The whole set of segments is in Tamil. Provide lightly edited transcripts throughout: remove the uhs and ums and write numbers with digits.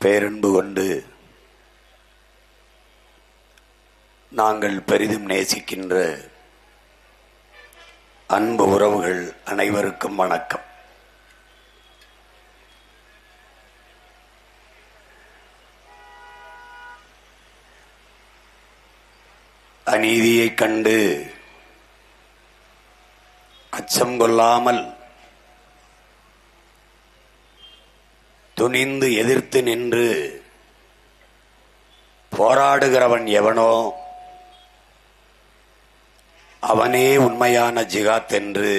பேரன்பு கொண்டு நாங்கள் பெரிதும் நேசிக்கின்ற அன்பு உறவுகள் அனைவருக்கும் வணக்கம். அநீதியைக் கண்டு அச்சம் கொள்ளாமல் துணிந்து எதிர்த்து நின்று போராடுகிறவன் எவனோ அவனே உண்மையான ஜிகாத் என்று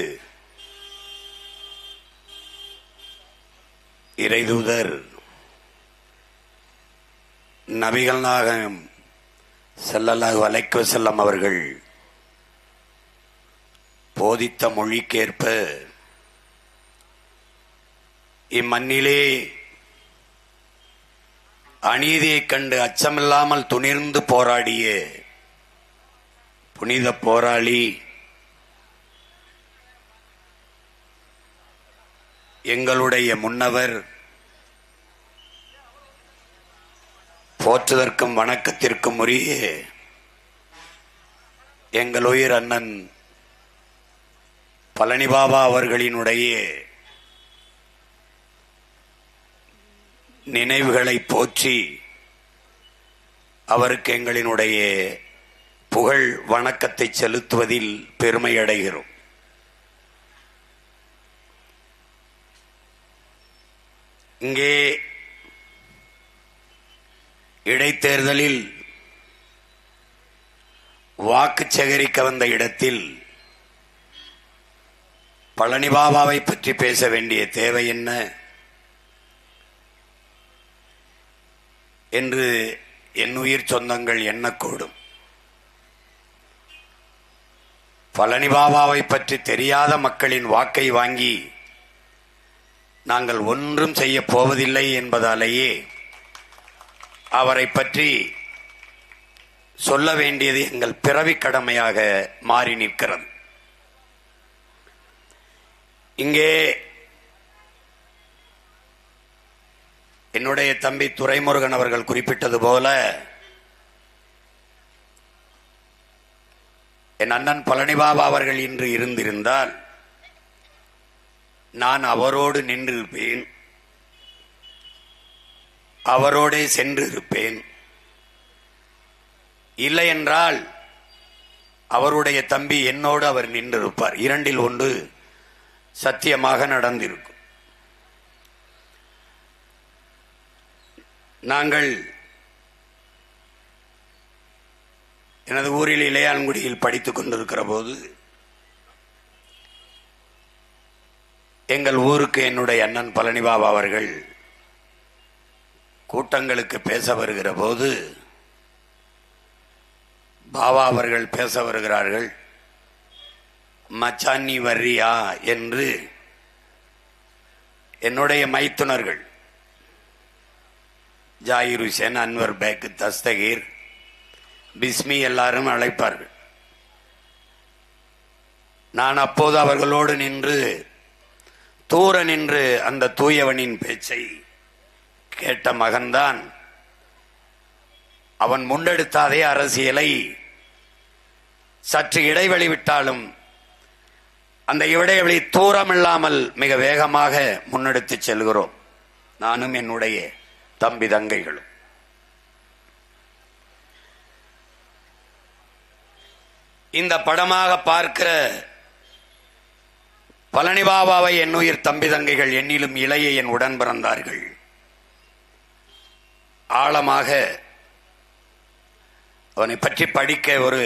இறைதூதர் நபிகள் நாயகம் ஸல்லல்லாஹு அலைஹி வஸல்லம் அவர்கள் போதித்த மொழிக்கேற்ப இம்மண்ணிலே அநீதியைக் கண்டு அச்சமில்லாமல் துணிர்ந்து போராடிய புனித போராளி எங்களுடைய முன்னவர், போற்றுதற்கும் வணக்கத்திற்கும் உரிய எங்கள் உயிர் அண்ணன் பழனி பாபா அவர்களினுடைய நினைவுகளை போற்றி அவருக்கு எங்களினுடைய புகழ் வணக்கத்தை செலுத்துவதில் பெருமை அடைகிறோம். இங்கே இடைத்தேர்தலில் வாக்கு சேகரிக்க வந்த இடத்தில் பழனி பாபாவை பற்றி பேச வேண்டிய தேவை என்ன என்று என் உயிர் சொந்தங்கள் எண்ணக்கூடும். பழனி பாபாவை பற்றி தெரியாத மக்களின் வாக்கை வாங்கி நாங்கள் ஒன்றும் செய்ய போவதில்லை என்பதாலேயே அவரை பற்றி சொல்ல வேண்டியது எங்கள் பிறவி கடமையாக மாறி நிற்கிறது. இங்கே என்னுடைய தம்பி துரைமுருகன் அவர்கள் குறிப்பிட்டது போல என் அண்ணன் பழனி பாபா அவர்கள் இன்று இருந்திருந்தால் நான் அவரோடு நின்றிருப்பேன், அவரோடே சென்று இருப்பேன். இல்லை என்றால் அவருடைய தம்பி என்னோடு அவர் நின்றிருப்பார். இரண்டில் ஒன்று சத்தியமாக நடந்திருக்கும். நாங்கள் எனது ஊரில் இளையான்குடியில் படித்துக் கொண்டிருக்கிற போது எங்கள் ஊருக்கு என்னுடைய அண்ணன் பழனி பாபா அவர்கள் கூட்டங்களுக்கு பேச வருகிற போது பாபா அவர்கள் பேச வருகிறார்கள், மச்சான் நீ வர்றியா என்று என்னுடைய மைத்துனர்கள் ஜாகிர் ஹுசேன், அன்வர் பேக், தஸ்தகீர், பிஸ்மி எல்லாரும் அழைப்பார்கள். நான் அப்போது அவர்களோடு நின்று தூர நின்று அந்த தூயவனின் பேச்சை கேட்ட மகன்தான். அவன் முன்னெடுத்த அதே அரசியலை சற்று இடைவெளி விட்டாலும் அந்த இடைவெளி தூரமில்லாமல் மிக வேகமாக முன்னெடுத்து செல்கிறோம். நானும் என்னுடைய தம்பி தங்கைகளும். இந்த படமாக பார்க்கிற பழனி பாபாவை என் உயிர் தம்பி தங்கைகள், என்னிலும் இளைய என் உடன் பிறந்தார்கள், ஆழமாக அவனை பற்றி படிக்க ஒரு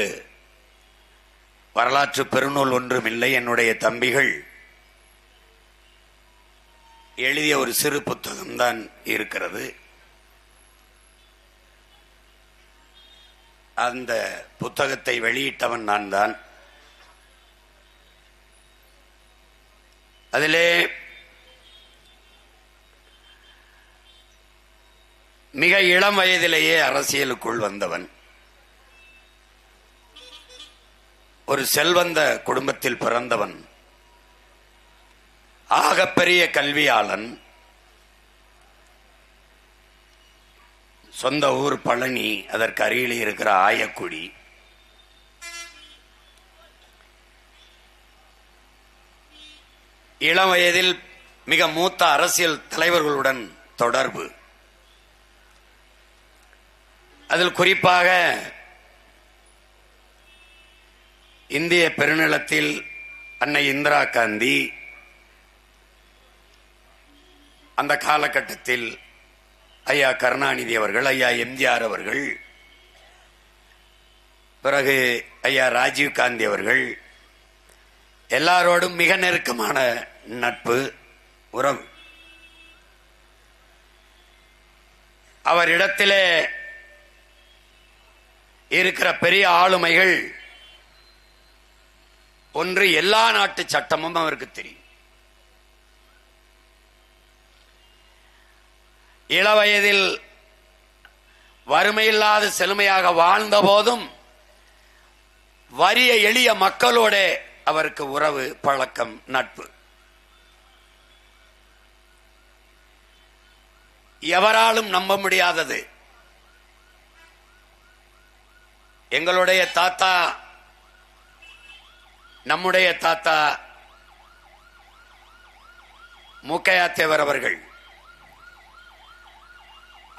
வரலாற்று பெருநூல் ஒன்றும் இல்லை. என்னுடைய தம்பிகள் எழுதிய ஒரு சிறு புத்தகம்தான் இருக்கிறது. அந்த புத்தகத்தை வெளியிட்டவன் நான் தான். அதிலே மிக இளம் வயதிலேயே அரசியலுக்குள் வந்தவன், ஒரு செல்வந்த குடும்பத்தில் பிறந்தவன், ஆகப்பெரிய கல்வியாளன், சொந்த ஊர் பழனி, அதற்கு அருகில் இருக்கிற ஆயக்குடி. இளம் வயதில் மிக மூத்த அரசியல் தலைவர்களுடன் தொடர்பு. அதில் குறிப்பாக இந்திய பெருநிலத்தில் அன்னை இந்திரா காந்தி, அந்த காலகட்டத்தில் ஐயா கருணாநிதி அவர்கள், ஐயா எம்ஜிஆர் அவர்கள், பிறகு ஐயா ராஜீவ் காந்தி அவர்கள், எல்லாரோடும் மிக நெருக்கமான நட்பு, உறவு. அவரிடத்திலே இருக்கிற பெரிய ஆளுமைகள் ஒன்று, எல்லா நாட்டு சட்டமும் அவருக்கு தெரியும். இளவயதில் வறுமையில்லாத செழுமையாக வாழ்ந்த போதும் வறிய எளிய மக்களோட அவருக்கு உறவு, பழக்கம், நட்பு. எவராலும் நம்ப முடியாதது, எங்களுடைய தாத்தா, நம்முடைய தாத்தா மூக்கையா தேவர் அவர்கள்,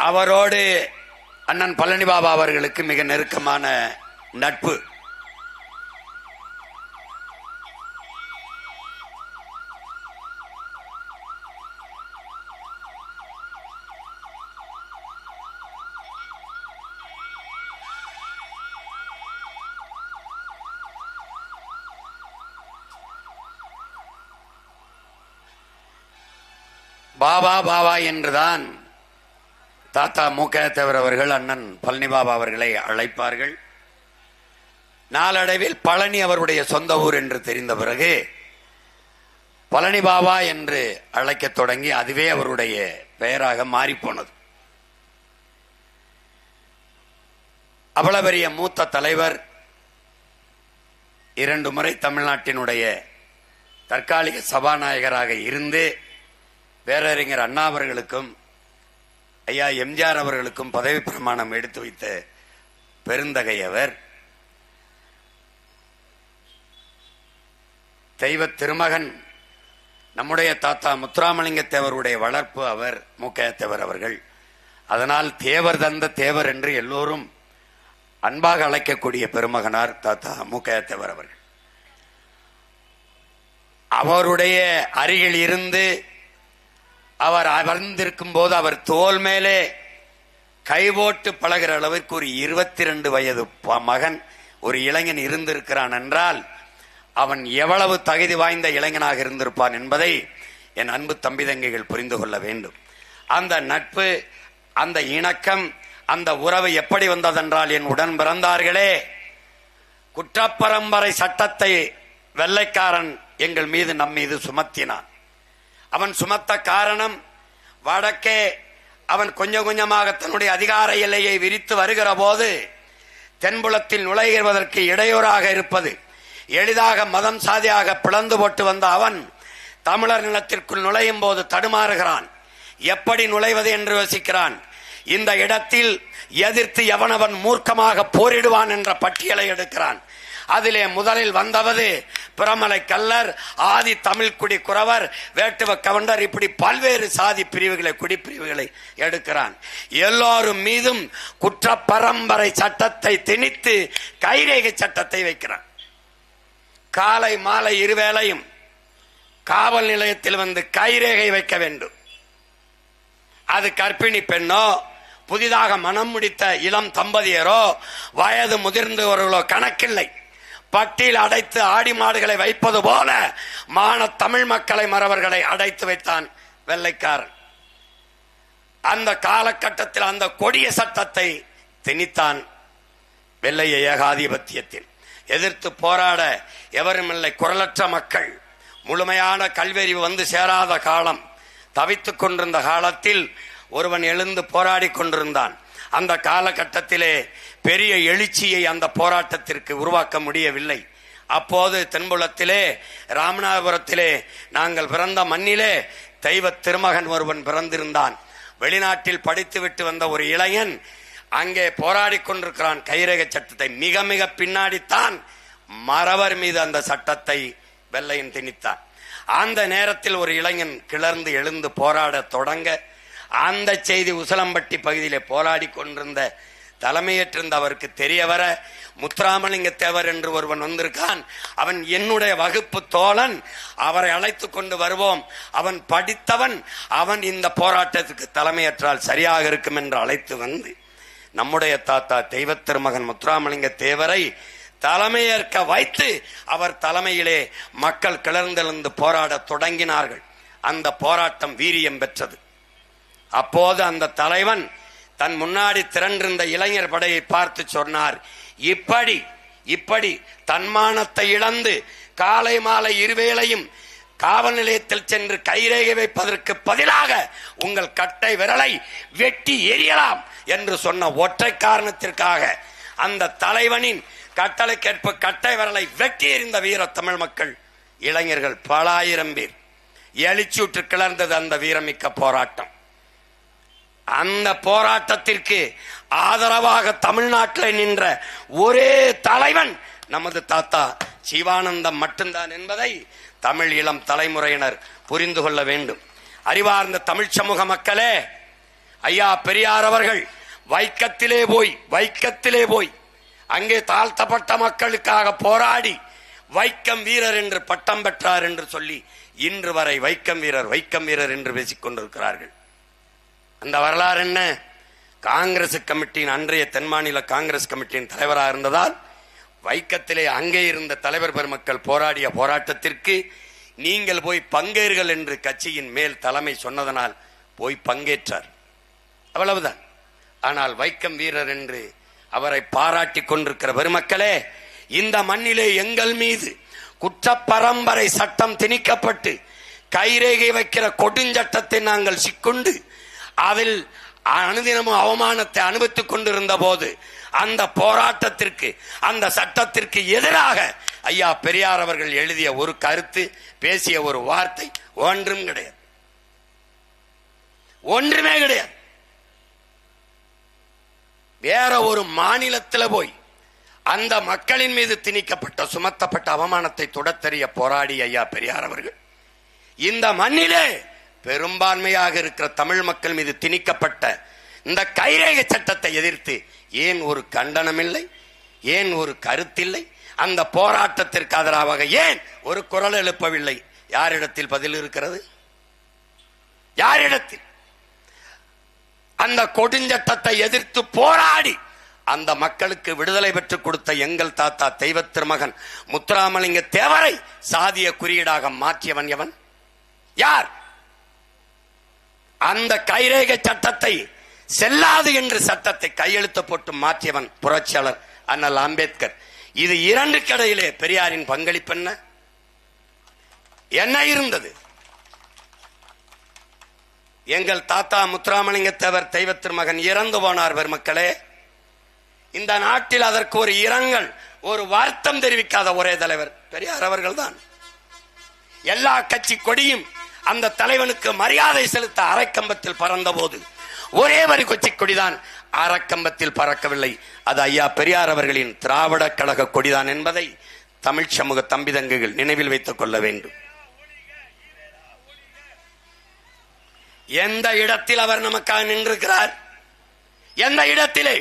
அவரோடு அண்ணன் பழனி பாபா அவர்களுக்கு மிக நெருக்கமான நட்பு. பாபா பாபா என்றுதான் தாத்தா மூக்கையா தேவர் அவர்கள் அண்ணன் பழனி பாபா அவர்களை அழைப்பார்கள். நாளடைவில் பழனி அவருடைய சொந்த ஊர் என்று தெரிந்த பிறகு பழனி பாபா என்று அழைக்கத் தொடங்கி அதுவே அவருடைய பெயராக மாறிப்போனது. அவ்வளவு பெரிய மூத்த தலைவர், 2 முறை தமிழ்நாட்டினுடைய தற்காலிக சபாநாயகராக இருந்து பேரறிஞர் அண்ணா அவர்களுக்கும் ஐயா எம்ஜிஆர் அவர்களுக்கும் பதவி பிரமாணம் எடுத்து வைத்த பெருந்தகையவர். தெய்வ திருமகன் நம்முடைய தாத்தா முத்துராமலிங்க தேவருடைய வளர்ப்பு அவர் மூக்கையா தேவர் அவர்கள். அதனால் தேவர் தந்த தேவர் என்று எல்லோரும் அன்பாக அழைக்கக்கூடிய பெருமகனார் தாத்தா மூக்கையா தேவர் அவர்கள். அவருடைய அருகில் இருந்து அவர் அமர்ந்திருக்கும் போது அவர் தோல் மேலே கைபோட்டு பழகிற அளவிற்கு ஒரு 22 வயது மகன், ஒரு இளைஞன் இருந்திருக்கிறான் என்றால் அவன் எவ்வளவு தகுதி வாய்ந்த இளைஞனாக இருந்திருப்பான் என்பதை என் அன்பு தம்பி தங்கைகள் புரிந்து கொள்ள வேண்டும். அந்த நட்பு, அந்த இணக்கம், அந்த உறவு எப்படி வந்ததென்றால், என் உடன் பிறந்தார்களே, குற்றப்பரம்பரை சட்டத்தை வெள்ளைக்காரன் எங்கள் மீது, நம் மீது சுமத்தினான். அவன் சுமத்த காரணம், வடக்கே அவன் கொஞ்சம் கொஞ்சமாக தன்னுடைய அதிகார எல்லையை விரித்து வருகிற போது தென்புலத்தில் நுழைவதற்கு இடையூறாக இருப்பது, எளிதாக மதம் சாதியாக பிளந்து போட்டு வந்த அவன் தமிழர் நிலத்திற்குள் நுழையும் போது தடுமாறுகிறான். எப்படி நுழைவது என்று யோசிக்கிறான். இந்த இடத்தில் எதிர்த்து எவனவன் மூர்க்கமாக போரிடுவான் என்ற பட்டியலை எடுக்கிறான். அதிலே முதலில் வந்தவது பிரமலை கல்லர், ஆதி தமிழ்குடி குறவர், வேட்டுவ கவுண்டர், இப்படி பல்வேறு சாதி பிரிவுகளை, குடிப்பிரிவுகளை எடுக்கிறான். எல்லோரும் மீதும் குற்ற பரம்பரை சட்டத்தை திணித்து கைரேகை சட்டத்தை வைக்கிறான். காலை மாலை இருவேளையும் காவல் நிலையத்தில் வந்து கைரேகை வைக்க வேண்டும். அது கர்ப்பிணி பெண்ணோ, புதிதாக மனம் முடித்த இளம் தம்பதியரோ, வயது முதிர்ந்தவர்களோ கணக்கில்லை. பட்டியில் அடைத்து ஆடி மாடுகளை வைப்பது போல மான தமிழ் மக்களை, மறவர்களை அடைத்து வைத்தான் வெள்ளைக்காரன். அந்த காலகட்டத்தில் அந்த கொடிய சட்டத்தை திணித்தான். வெள்ளைய ஏகாதிபத்தியத்தில் எதிர்த்து போராட எவருமில்லை. குரலற்ற மக்கள், முழுமையான கல்வியறிவு வந்து சேராத காலம், தவித்துக் கொண்டிருந்த காலத்தில் ஒருவன் எழுந்து போராடி கொண்டிருந்தான். அந்த காலகட்டத்திலே பெரிய எழுச்சியை அந்த போராட்டத்திற்கு உருவாக்க முடியவில்லை. அப்போது தென்புலத்திலே, ராமநாதபுரத்திலே, நாங்கள் பிறந்த மண்ணிலே தெய்வ திருமகன் ஒருவன் பிறந்திருந்தான். வெளிநாட்டில் படித்துவிட்டு வந்த ஒரு இளைஞன் அங்கே போராடி கொண்டிருக்கிறான். கைரேகை சட்டத்தை மிக மிக பின்னாடித்தான் மறவர் மீது அந்த சட்டத்தை வெள்ளையன் திணித்தான். அந்த நேரத்தில் ஒரு இளைஞன் கிளர்ந்து எழுந்து போராட தொடங்க அந்த செய்தி உசிலம்பட்டி பகுதியிலே போராடி கொண்டிருந்த தலைமையேற்றிருந்த அவருக்கு தெரிய வர, முத்துராமலிங்க தேவர் என்று ஒருவன் வந்திருக்கான், அவன் என்னுடைய வகுப்பு தோழன், அவரை அழைத்து கொண்டு வருவோம், அவன் படித்தவன், அவன் இந்த போராட்டத்துக்கு தலைமையேற்றால் சரியாக இருக்கும் என்று அழைத்து வந்து நம்முடைய தாத்தா தெய்வ திருமகன் முத்துராமலிங்க தேவரை தலைமையேற்க வைத்து அவர் தலைமையிலே மக்கள் கிளர்ந்தெழுந்து போராட தொடங்கினார்கள். அந்த போராட்டம் வீரியம் பெற்றது. அப்போது அந்த தலைவன் தன் முன்னாடி திரண்டிருந்த இளைஞர் படையை பார்த்து சொன்னார், இப்படி தன்மானத்தை இழந்து காலை மாலை இருவேளையும் காவல் நிலையத்தில் சென்று கைரேகை வைப்பதற்கு பதிலாக உங்கள் கட்டை விரலை வெட்டி எறியலாம் என்று சொன்ன ஒற்றை காரணத்திற்காக அந்த தலைவனின் கட்டளைக்கேற்ப கட்டை விரலை வெட்டி எறிந்த வீர தமிழ் மக்கள் இளைஞர்கள் பல ஆயிரம் பேர் எழுச்சியுற்று கிளர்ந்தது அந்த வீரமிக்க போராட்டம். அந்த போராட்டத்திற்கு ஆதரவாக தமிழ்நாட்டில் நின்ற ஒரே தலைவன் நமது தாத்தா சிவானந்தம் மட்டும்தான் என்பதை தமிழ் இளம் தலைமுறையினர் புரிந்து கொள்ள வேண்டும். அறிவார்ந்த தமிழ் சமூக மக்களே, ஐயா பெரியார் அவர்கள் வைக்கத்திலே போய் அங்கே தாழ்த்தப்பட்ட மக்களுக்காக போராடி வைக்கம் வீரர் என்று பட்டம் பெற்றார் என்று சொல்லி இன்று வரை வைக்கம் வீரர் என்று பேசிக் கொண்டிருக்கிறார்கள். அந்த வரலாறு என்ன? காங்கிரஸ் கமிட்டியின் அன்றைய தென் மாநில காங்கிரஸ் கமிட்டியின் தலைவராக இருந்ததால் வைக்கத்திலே அங்கே இருந்த தலைவர் பெருமக்கள் போராடிய போராட்டத்திற்கு நீங்கள் போய் பங்கேறுகள் என்று கட்சியின் மேல் தலைமை சொன்னதனால் போய் பங்கேற்றார், அவ்வளவுதான். ஆனால் வைக்கம் வீரர் என்று அவரை பாராட்டி கொண்டிருக்கிற பெருமக்களே, இந்த மண்ணிலே எங்கள் மீது குற்றப்பரம்பரை சட்டம் திணிக்கப்பட்டு கைரேகை வைக்கிற கொடுஞ்சட்டத்தை நாங்கள் சிக்கொண்டு அதில் அனுதினமும் அவமானத்தை அனுபவித்துக் கொண்டிருந்த போது அந்த போராட்டத்திற்கு அந்த சட்டத்திற்கு எதிராக ஐயா பெரியார் அவர்கள் எழுதிய ஒரு கருத்து, பேசிய ஒரு வார்த்தை ஒன்றும் கிடையாது, ஒன்றுமே கிடையாது. வேற ஒரு மாநிலத்தில் போய் அந்த மக்களின் மீது திணிக்கப்பட்ட சுமத்தப்பட்ட அவமானத்தை தொடத்தெறிய போராடி ஐயா பெரியார் அவர்கள் இந்த மண்ணிலே பெரும்பான்மையாக இருக்கிற தமிழ் மக்கள் மீது திணிக்கப்பட்ட இந்த கைரேகை சட்டத்தை எதிர்த்து ஏன் ஒரு கண்டனம் இல்லை, ஏன் ஒரு கருத்தில்லை? அந்த போராட்டத்திற்கு ஆதரவாக ஏன் ஒரு குரல் எழுப்பவில்லை? யாரிடத்தில் பதில் இருக்கிறது? யாரிடத்தில்? அந்த கொடுஞ்சட்டத்தை எதிர்த்து போராடி அந்த மக்களுக்கு விடுதலை பெற்றுக் கொடுத்த எங்கள் தாத்தா தெய்வ திருமகன் முத்துராமலிங்க தேவரை சாதிய குறியீடாக மாற்றியவன் எவன்? யார்? அந்த கைரேகை சட்டத்தை செல்லாது என்று சட்டத்தை கையெழுத்து போட்டு மாற்றியவன் புரட்சியாளர் அண்ணல் அம்பேத்கர். இது இரண்டு கடையிலே பெரியாரின் பங்களிப்பு என்ன இருந்தது? எங்கள் தாத்தா முத்துராமலிங்க தேவர் தெய்வ திருமகன் இறந்து போனார். பெருமக்களே, இந்த நாட்டில் அதற்கு ஒரு இரங்கல், ஒரு வருத்தம் தெரிவிக்காத ஒரே தலைவர் பெரியார் அவர்கள் தான். எல்லா கட்சி கொடியும் அந்த தலைவனுக்கு மரியாதை செலுத்த அரைக்கம்பத்தில் பறந்த போது ஒரே வரி கொச்சி கொடிதான் அரைக்கம்பத்தில் பறக்கவில்லை. அது ஐயா பெரியார் அவர்களின் திராவிட கழக கொடிதான் என்பதை தமிழ் சமூக தம்பிதங்குகள் நினைவில் வைத்துக் கொள்ள வேண்டும். எந்த இடத்தில் அவர் நமக்காக நின்றிருக்கிறார்? எந்த இடத்திலே?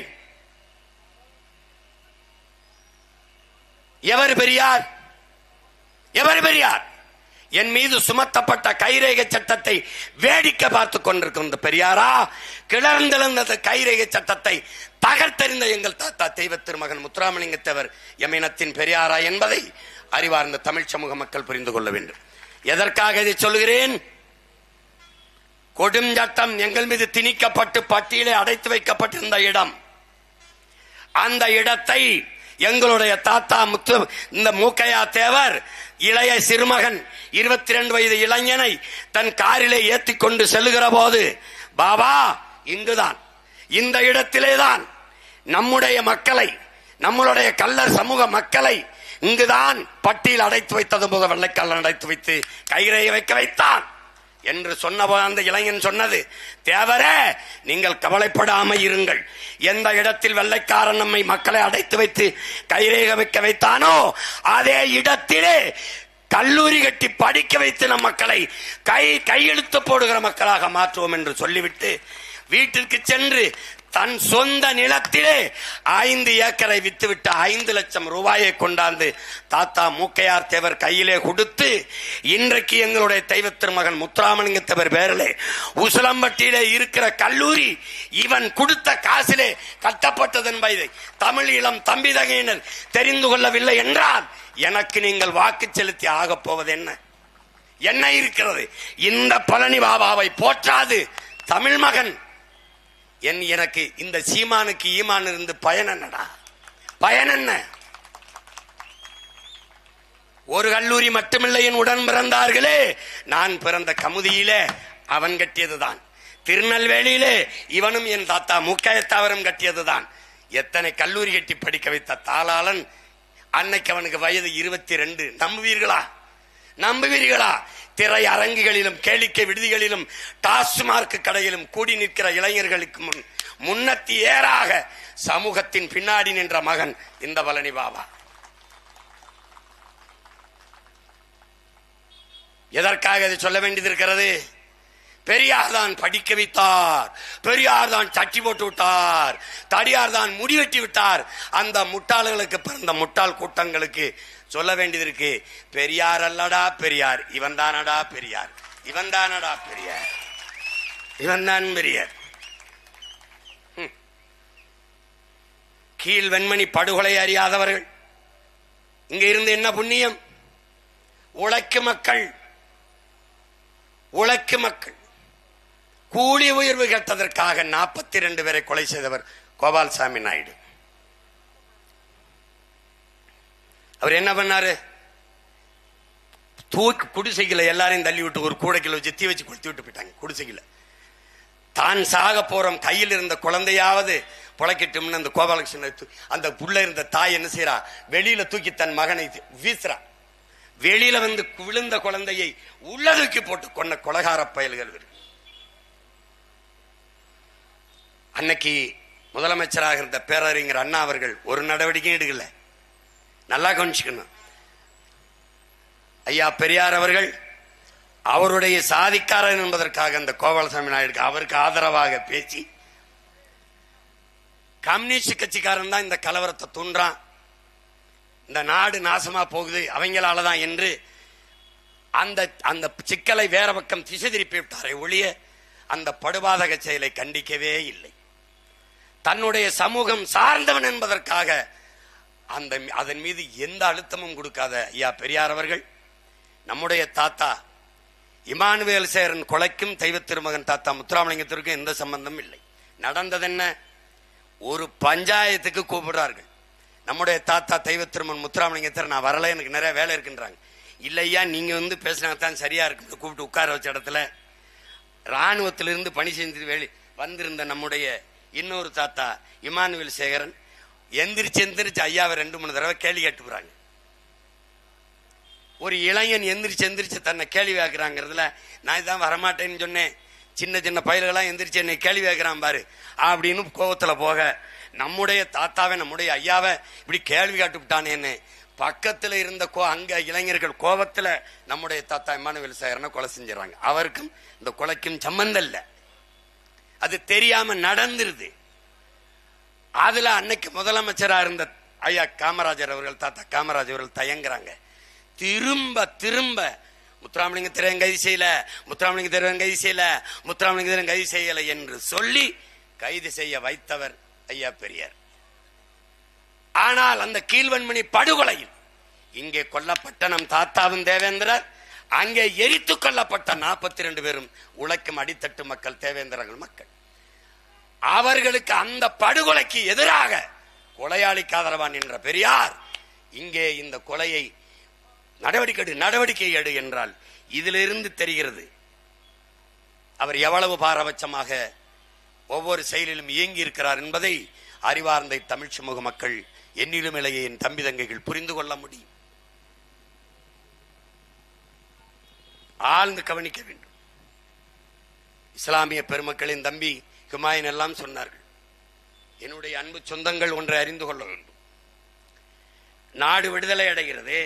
எவர் பெரியார்? எவர் பெரியார்? என் மீது சுமத்தப்பட்ட கைரேகை சட்டத்தை வேடிக்கை பார்த்துக் கொண்டிருக்கின்ற பெரியாரா? கிளர்ந்தெழுந்த கைரேகை சட்டத்தை தகர்த்தெறிந்த எங்கள் தாத்தா தெய்வ திருமகன் முத்துராமலிங்க தேவர் எமினத்தின் பெரியாரா என்பதை அறிவார்ந்த தமிழ் சமூக மக்கள் புரிந்து கொள்ள வேண்டும். எதற்காக இதை சொல்கிறேன்? கொடுஞ்சட்டம் எங்கள் மீது திணிக்கப்பட்டு பட்டியலே அடைத்து வைக்கப்பட்டிருந்த இடம், அந்த இடத்தை எங்களுடைய தாத்தா இந்த மூக்கையா தேவர் இளைய சிறுமகன் 22 வயது இளைஞனை தன் காரிலே ஏற்றி கொண்டு செல்லுகிற போது, பாபா இங்குதான், இந்த இடத்திலேதான் நம்முடைய மக்களை, நம்மளுடைய கள்ளர் சமூக மக்களை இங்குதான் பட்டியல் அடைத்து வைத்தது போக வெள்ளைக்கல்லன் அடைத்து வைத்து கைரேகை வைக்க வைத்தான் என்று சொன்னபோது அந்த இளைஞன் சொன்னது, தேவரே நீங்கள் கவலைப்படாம இருங்கள். எந்த இடத்தில் வெள்ளைக்காரன் நம்மை மக்களை அடைத்து வைத்து கைரேக வைக்க வைத்தானோ அதே இடத்திலே கல்லூரி கட்டி படிக்க வைத்து நம் மக்களை கையெழுத்து போடுகிற மக்களாக மாற்றுவோம் என்று சொல்லிவிட்டு வீட்டிற்கு சென்று தன் சொந்த நிலத்திலே 5 ஏக்கரை வித்துவிட்டு 5 லட்சம் ரூபாயை கொண்டாந்து தாத்தா மூக்கையார் தேவர் கையிலே கொடுத்து, இன்றைக்கு எங்களுடைய தெய்வ திருமகன் முத்துராமலிங்க தேவர் பேரிலே உசிலம்பட்டியிலே இருக்கிற கல்லூரி இவன் கொடுத்த காசிலே கட்டப்பட்டது என்பதை தமிழ் இளம் தம்பிதகையினர் தெரிந்து கொள்ளவில்லை என்றால் எனக்கு நீங்கள் வாக்கு செலுத்தி ஆகப் போவது என்ன இருக்கிறது? இந்த பழனி பாபாவை போற்றாது தமிழ் மகன் எனக்கு இந்த சீமானுக்கு ஈமான் இருந்து பயன் என்னடா? பயன் என்ன? ஒரு கல்லூரி மட்டுமில்லை, என் உடன் பிறந்தார்களே, நான் பிறந்த கமுதியிலே அவன் கட்டியதுதான், திருநெல்வேலியிலே இவனும் என் தாத்தா மூக்கையத்தாவரும் கட்டியதுதான். எத்தனை கல்லூரி கட்டி படிக்க வைத்த தாளாளன், அன்னைக்கு அவனுக்கு வயது 22. நம்புவீர்களா? திரை அரங்குகளிலும் கேளிக்கை விடுதிகளிலும் டாஸ்மார்க் கடையிலும் கூடி நிற்கிற இளைஞர்களுக்கு முன்னத்தி ஏறாக சமூகத்தின் பின்னாடி நின்ற மகன் இந்த பழனி பாபா. எதற்காக இதை சொல்ல வேண்டியது இருக்கிறது? பெரியார் தான் படிக்க வைத்தார், பெரியார் தான் சட்டி போட்டு விட்டார், தடியார் தான் முடிவெட்டி விட்டார். அந்த முட்டாள்களுக்கு பிறந்த முட்டாள் கூட்டங்களுக்கு சொல்ல வேண்டியது இருக்கு, பெரியார் அல்லடா பெரியார், இவன் தானடா பெரியார், இவன் தானடா பெரியார், இவன் தான் பெரியார். கீழ் வெண்மணி படுகொலை அறியாதவர்கள் இங்க இருந்து என்ன புண்ணியம்? உழைக்கும் மக்கள் கூலி உயர்வு கேட்டதற்காக 42 பேரை கொலை செய்தவர் கோபால்சாமி நாயுடு. அவர் என்ன பண்ணாரு? தூக்கி குடிசைகளை எல்லாரையும் தள்ளி விட்டு ஒரு கூடைக்குள்ள வச்சு தீ வச்சு கொளுத்தி விட்டு போயிட்டாங்க குடிசைகளை. தான் சாக போறோம், கையில் இருந்த குழந்தையாவது புழைக்கட்டும்னு அந்த கோபாலகிருஷ்ணன் அந்த புள்ள இருந்த தாய் என்ன செய்யறா? வெளியில தூக்கி தன் மகனை வீசுறா. வெளியில வந்து விழுந்த குழந்தையை உள்ள தூக்கி போட்டு கொன்ன கொலகார பயல்கள். அன்னைக்கு முதலமைச்சராக இருந்த பேரறிஞர் அண்ணா அவர்கள் ஒரு நடவடிக்கையும் எடுக்கல. நல்லா கவனிச்சுக்கணும். ஐயா பெரியார் அவர்கள் அவருடைய சாதிக்காரன் என்பதற்காக அந்த கோபாலசாமி நாயுடு அவருக்கு ஆதரவாக பேசி, கம்யூனிஸ்ட் கட்சிக்காரன் தான் இந்த கலவரத்தை தூண்டான், இந்த நாடு நாசமா போகுது அவங்களாலதான் என்று அந்த சிக்கலை வேற பக்கம் திசை திருப்பி விட்டாரை ஒழிய அந்த படுபாதக செயலை கண்டிக்கவே இல்லை. தன்னுடைய சமூகம் சார்ந்தவன் என்பதற்காக அதன் மீது எந்த அழுத்தமும் கொடுக்காத ஐயா பெரியார் அவர்கள் நம்முடைய தாத்தா இமானுவேல் சேரன் கொலைக்கும் தெய்வ திருமகன் தாத்தா முத்துராமலிங்கத்திற்கும் எந்த சம்பந்தம் இல்லை. நடந்தது என்ன? ஒரு பஞ்சாயத்துக்கு கூப்பிடுறார்கள். நம்முடைய தாத்தா தெய்வ திருமகன் முத்துராமலிங்கத்தர் நான் வரல, எனக்கு நிறைய வேலை இருக்குன்றாங்க. இல்லையா நீங்க வந்து பேசினாத்தான் சரியா இருக்கு. கூப்பிட்டு உட்கார வச்ச இடத்துல ராணுவத்திலிருந்து பணி செஞ்சு வந்திருந்த நம்முடைய இன்னொரு தாத்தா இமானுவேல் சேகரன் எந்திரிச்சு ஐயாவை 2-3 தடவை கேள்வி கேட்டுறாங்க. ஒரு இளைஞன் எந்திரிச்சு தன்னை கேள்வி கேட்கிறாங்கிறதுல நான் இதான் வரமாட்டேன்னு சொன்னேன், சின்ன சின்ன பயல்களாம் எந்திரிச்சு என்னை கேள்வி கேட்கிறான் பாரு அப்படின்னு கோபத்துல போக, நம்முடைய தாத்தாவை நம்முடைய ஐயாவை இப்படி கேள்வி கேட்டுவிட்டானேன்னு பக்கத்துல இருந்த அங்க இளைஞர்கள் கோபத்துல நம்முடைய தாத்தா இமானுவேல் சேகரனை கொலை செஞ்சிடறாங்க. அவருக்கும் இந்த கொலைக்கும் சம்பந்தம் இல்லை, அது தெரியாம நடந்துருது. அதுல அன்னைக்கு முதலமைச்சரா இருந்த ஐயா காமராஜர் அவர்கள், தாத்தா காமராஜர் அவர்கள் தயங்குறாங்க. திரும்ப முத்துராமலிங்க திரையன் கைது செய்யல, முத்துராமலிங்க திரையன் கைது செய்யல, முத்துராமலிங்க திரையன் கைது செய்யல என்று சொல்லி கைது செய்ய வைத்தவர் ஐயா பெரியார். ஆனால் அந்த கீழ்வன்மணி படுகொலையில் இங்கே கொல்லப்பட்ட நம் தாத்தாவும் தேவேந்திரர், அங்கே எரித்து கொல்லப்பட்ட 42 பேரும் உழைக்கும் அடித்தட்டு மக்கள், தேவேந்திரர்கள் மக்கள். அவர்களுக்கு அந்த படுகொலைக்கு எதிராக கொலையாளிக்கு ஆதரவான் என்ற பெரியார் இங்கே இந்த கொலையை நடவடிக்கை எடு என்றால் இதிலிருந்து தெரிகிறது அவர் எவ்வளவு பாரபட்சமாக ஒவ்வொரு செயலிலும் இயங்கி இருக்கிறார் என்பதை அறிவார்ந்த தமிழ் சமூக மக்கள், என்னிலும் இளைய என் தம்பி தங்கைகள் புரிந்து கொள்ள முடியும். ஆழ்ந்து கவனிக்க வேண்டும். இஸ்லாமிய பெருமக்களின் தம்பி ஹுமாயூன் எல்லாம் சொன்னார்கள். என்னுடைய அன்பு சொந்தங்கள் ஒன்றை அறிந்து கொள்ள வேண்டும். நாடு விடுதலை அடைகிறது.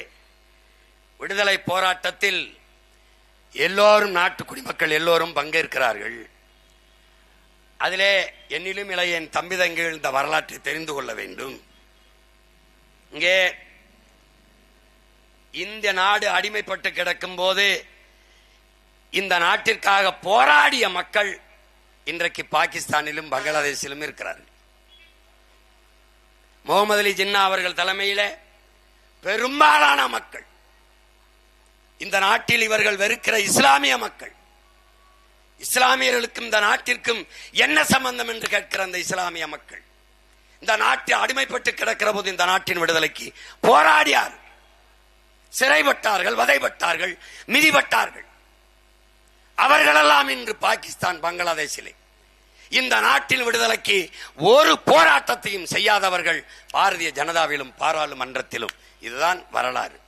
விடுதலை போராட்டத்தில் எல்லோரும், நாட்டு குடிமக்கள் எல்லோரும் பங்கேற்கிறார்கள். அதிலே என்னிலும் இளைய என் தம்பி தங்கைகள் இந்த வரலாற்றை தெரிந்து கொள்ள வேண்டும். இங்கே இந்த நாடு அடிமைப்பட்டு கிடக்கும் போது இந்த நாட்டிற்காக போராடிய மக்கள் இன்றைக்கு பாகிஸ்தானிலும் பங்களாதேஷிலும் இருக்கிறார்கள். முகமது அலி ஜின்னா அவர்கள் தலைமையில பெரும்பாலான மக்கள், இந்த நாட்டில் இவர்கள் வெறுக்கிற இஸ்லாமிய மக்கள், இஸ்லாமியர்களுக்கும் இந்த நாட்டிற்கும் என்ன சம்பந்தம் என்று கேட்கிற அந்த இஸ்லாமிய மக்கள் இந்த நாட்டில் அடிமைப்பட்டு கிடக்கிற போது இந்த நாட்டின் விடுதலைக்கு போராடியார். சிறைப்பட்டார்கள், வதைப்பட்டார்கள், மிதிப்பட்டார்கள். அவர்களெல்லாம் இன்று பாகிஸ்தான், பங்களாதேஷிலே இந்த நாட்டின் விடுதலைக்கு ஒரு போராட்டத்தையும் செய்யாதவர்கள் பாரதிய ஜனதாவிலும் பாராளுமன்றத்திலும். இதுதான் வரலாறு.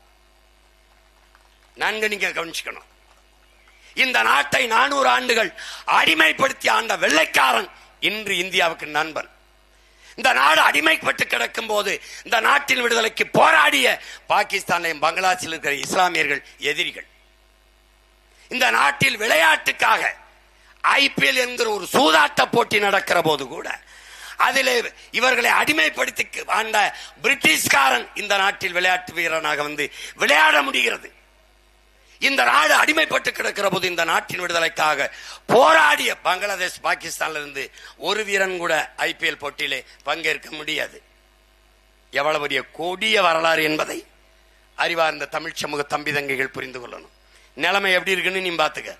நன்கு நீங்க கவனிச்சுக்கணும். இந்த நாட்டை 400 ஆண்டுகள் அடிமைப்படுத்தி ஆண்ட வெள்ளைக்காரன் இன்று இந்தியாவுக்கு நண்பன். இந்த நாடு அடிமைப்பட்டு கிடக்கும் போது இந்த நாட்டின் விடுதலைக்கு போராடிய பாகிஸ்தானையும் பங்களாதேஷில் இருக்கிற இஸ்லாமியர்கள் எதிரிகள். இந்த நாட்டில் விளையாட்டுக்காக IPL என்கிற ஒரு சூதாட்ட போட்டி நடக்கிற போது கூட அதிலே இவர்களை அடிமைப்படுத்தி ஆண்ட பிரிட்டிஷ்காரன் இந்த நாட்டில் விளையாட்டு வீரனாக வந்து விளையாட முடிகிறது. இந்த நாடு அடிமைப்பட்டு கிடக்கிற போது இந்த நாட்டின் விடுதலைக்காக போராடிய பங்களாதேஷ், பாகிஸ்தான்ல இருந்து ஒரு வீரன் கூட IPL போட்டியிலே பங்கேற்க முடியாது. எவ்வளவு பெரிய கொடிய வரலாறு என்பதை அறிவார்ந்த தமிழ் சமூக தம்பி தங்கைகள் புரிந்து கொள்ளணும். நிலைமை எப்படி இருக்குன்னு நீ பாத்துக்க.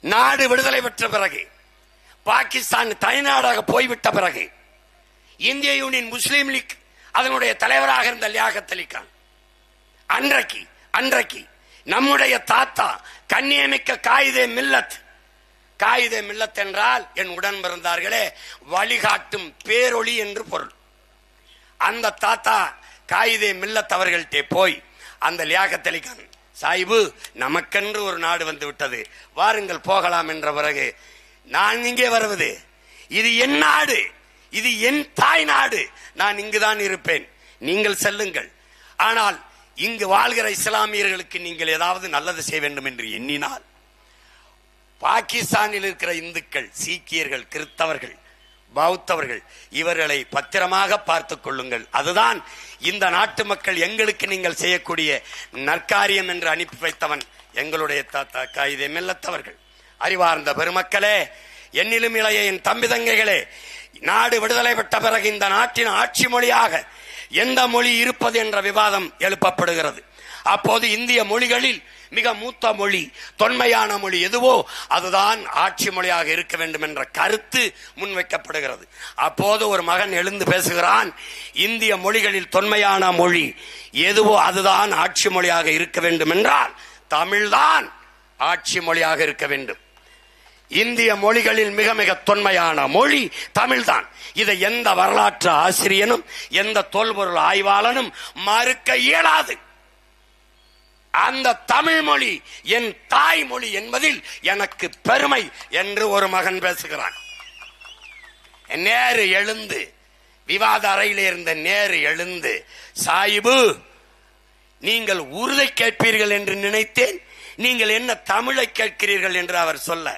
நாடு விடுதலை பெற்ற பிறகு, பாகிஸ்தான் தனிநாடாக போய்விட்ட பிறகு, இந்திய யூனியன் முஸ்லீம் லீக் அதனுடைய தலைவராக இருந்த லியாகத் அலி கான் அன்றைக்கு நம்முடைய தாத்தா கண்ணியமிக்க காயிதே மில்லத் என்றால் என் உடன் பிறந்தார்களே வழிகாட்டும் பேரொளி என்று பொருள். அந்த தாத்தா காயிதே மில்லத் அவர்கள்ட்டே போய் அந்த லியாகத் அலி கான் சாஹிபு, நமக்கென்று ஒரு நாடு வந்து விட்டது, வாருங்கள் போகலாம் என்ற பிறகு, நான் இங்கே வருவது, இது என் நாடு, இது என் தாய் நாடு, நான் இங்குதான் இருப்பேன், நீங்கள் செல்லுங்கள். ஆனால் இங்கு வாழ்கிற இஸ்லாமியர்களுக்கு நீங்கள் ஏதாவது நல்லது செய்ய வேண்டும் என்று எண்ணினால் பாகிஸ்தானில் இருக்கிற இந்துக்கள், சீக்கியர்கள், கிறிஸ்தவர்கள், பௌத்தவர்கள் இவர்களை பத்திரமாக பார்த்துக் கொள்ளுங்கள். அதுதான் இந்த நாட்டு மக்கள் எங்களுக்கு நீங்கள் செய்யக்கூடிய நற்காரியம் என்று அனுப்பி வைத்தவன் எங்களுடைய தாத்தா காயிதே மில்லத் அவர்கள். அறிவார்ந்த பெருமக்களே, என்னிலும் இளைய என் தம்பி தங்கைகளே, நாடு விடுதலை பெற்ற பிறகு இந்த நாட்டின் ஆட்சி மொழியாக எந்த மொழி இருப்பது என்ற விவாதம் எழுப்பப்படுகிறது. அப்போது இந்திய மொழிகளில் மிக மூத்த மொழி, தொன்மையான மொழி எதுவோ அதுதான் ஆட்சி மொழியாக இருக்க வேண்டும் என்ற கருத்து முன்வைக்கப்படுகிறது. அப்போது ஒரு மகன் எழுந்து பேசுகிறான், இந்திய மொழிகளில் தொன்மையான மொழி எதுவோ அதுதான் ஆட்சி மொழியாக இருக்க வேண்டும் என்றால் தமிழ்தான் ஆட்சி மொழியாக இருக்க வேண்டும். இந்திய மொழிகளில் மிக மிக தொன்மையான மொழி தமிழ்தான். இதை எந்த வரலாற்று ஆசிரியனும் எந்த தொல்பொருள் ஆய்வாளனும் மறுக்க இயலாது. அந்த தமிழ் மொழி என் தாய்மொழி என்பதில் எனக்கு பெருமை என்று ஒரு மகன் பேசுகிறான். நேரு எழுந்து, விவாத அறையிலே இருந்த நேரு எழுந்து, சாஹிபு, நீங்கள் உருதை கேட்பீர்கள் என்று நினைத்தேன், நீங்கள் என்ன தமிழை கேட்கிறீர்கள் என்று அவர் சொல்ல.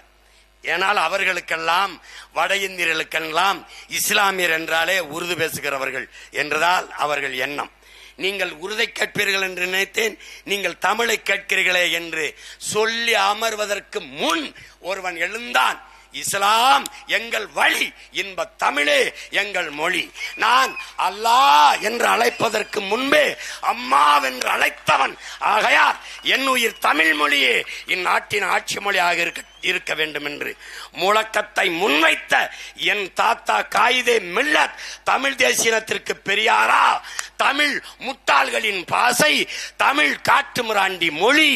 ஏனால் அவர்களுக்கெல்லாம், வட இந்தியர்களுக்கெல்லாம் இஸ்லாமியர் என்றாலே உருது பேசுகிறவர்கள் என்றதால் அவர்கள் எண்ணம். நீங்கள் உருதை கேட்பீர்கள் என்று நினைத்தேன், நீங்கள் தமிழை கேட்கிறீர்களே என்று சொல்லி அமர்வதற்கு முன் ஒருவன் எழுந்தான், இஸ்லாம் எங்கள் வழி, இன்ப தமிழே எங்கள் மொழி. நான் அல்லாஹ் என்று அழைப்பதற்கு முன்பே அம்மாவென்று அழைத்தவன். ஆகையால் என் உயிர் தமிழ் மொழியே இந்நாட்டின் ஆட்சி மொழியாக இருக்க வேண்டும் என்று முழக்கத்தை முன்வைத்த என் தாத்தா காயிதே மில்லத் தமிழ் தேசியத்திற்கு பெரியாரா, தமிழ் முட்டாள்களின் பாசை, தமிழ் காட்டுமிராண்டி மொழி,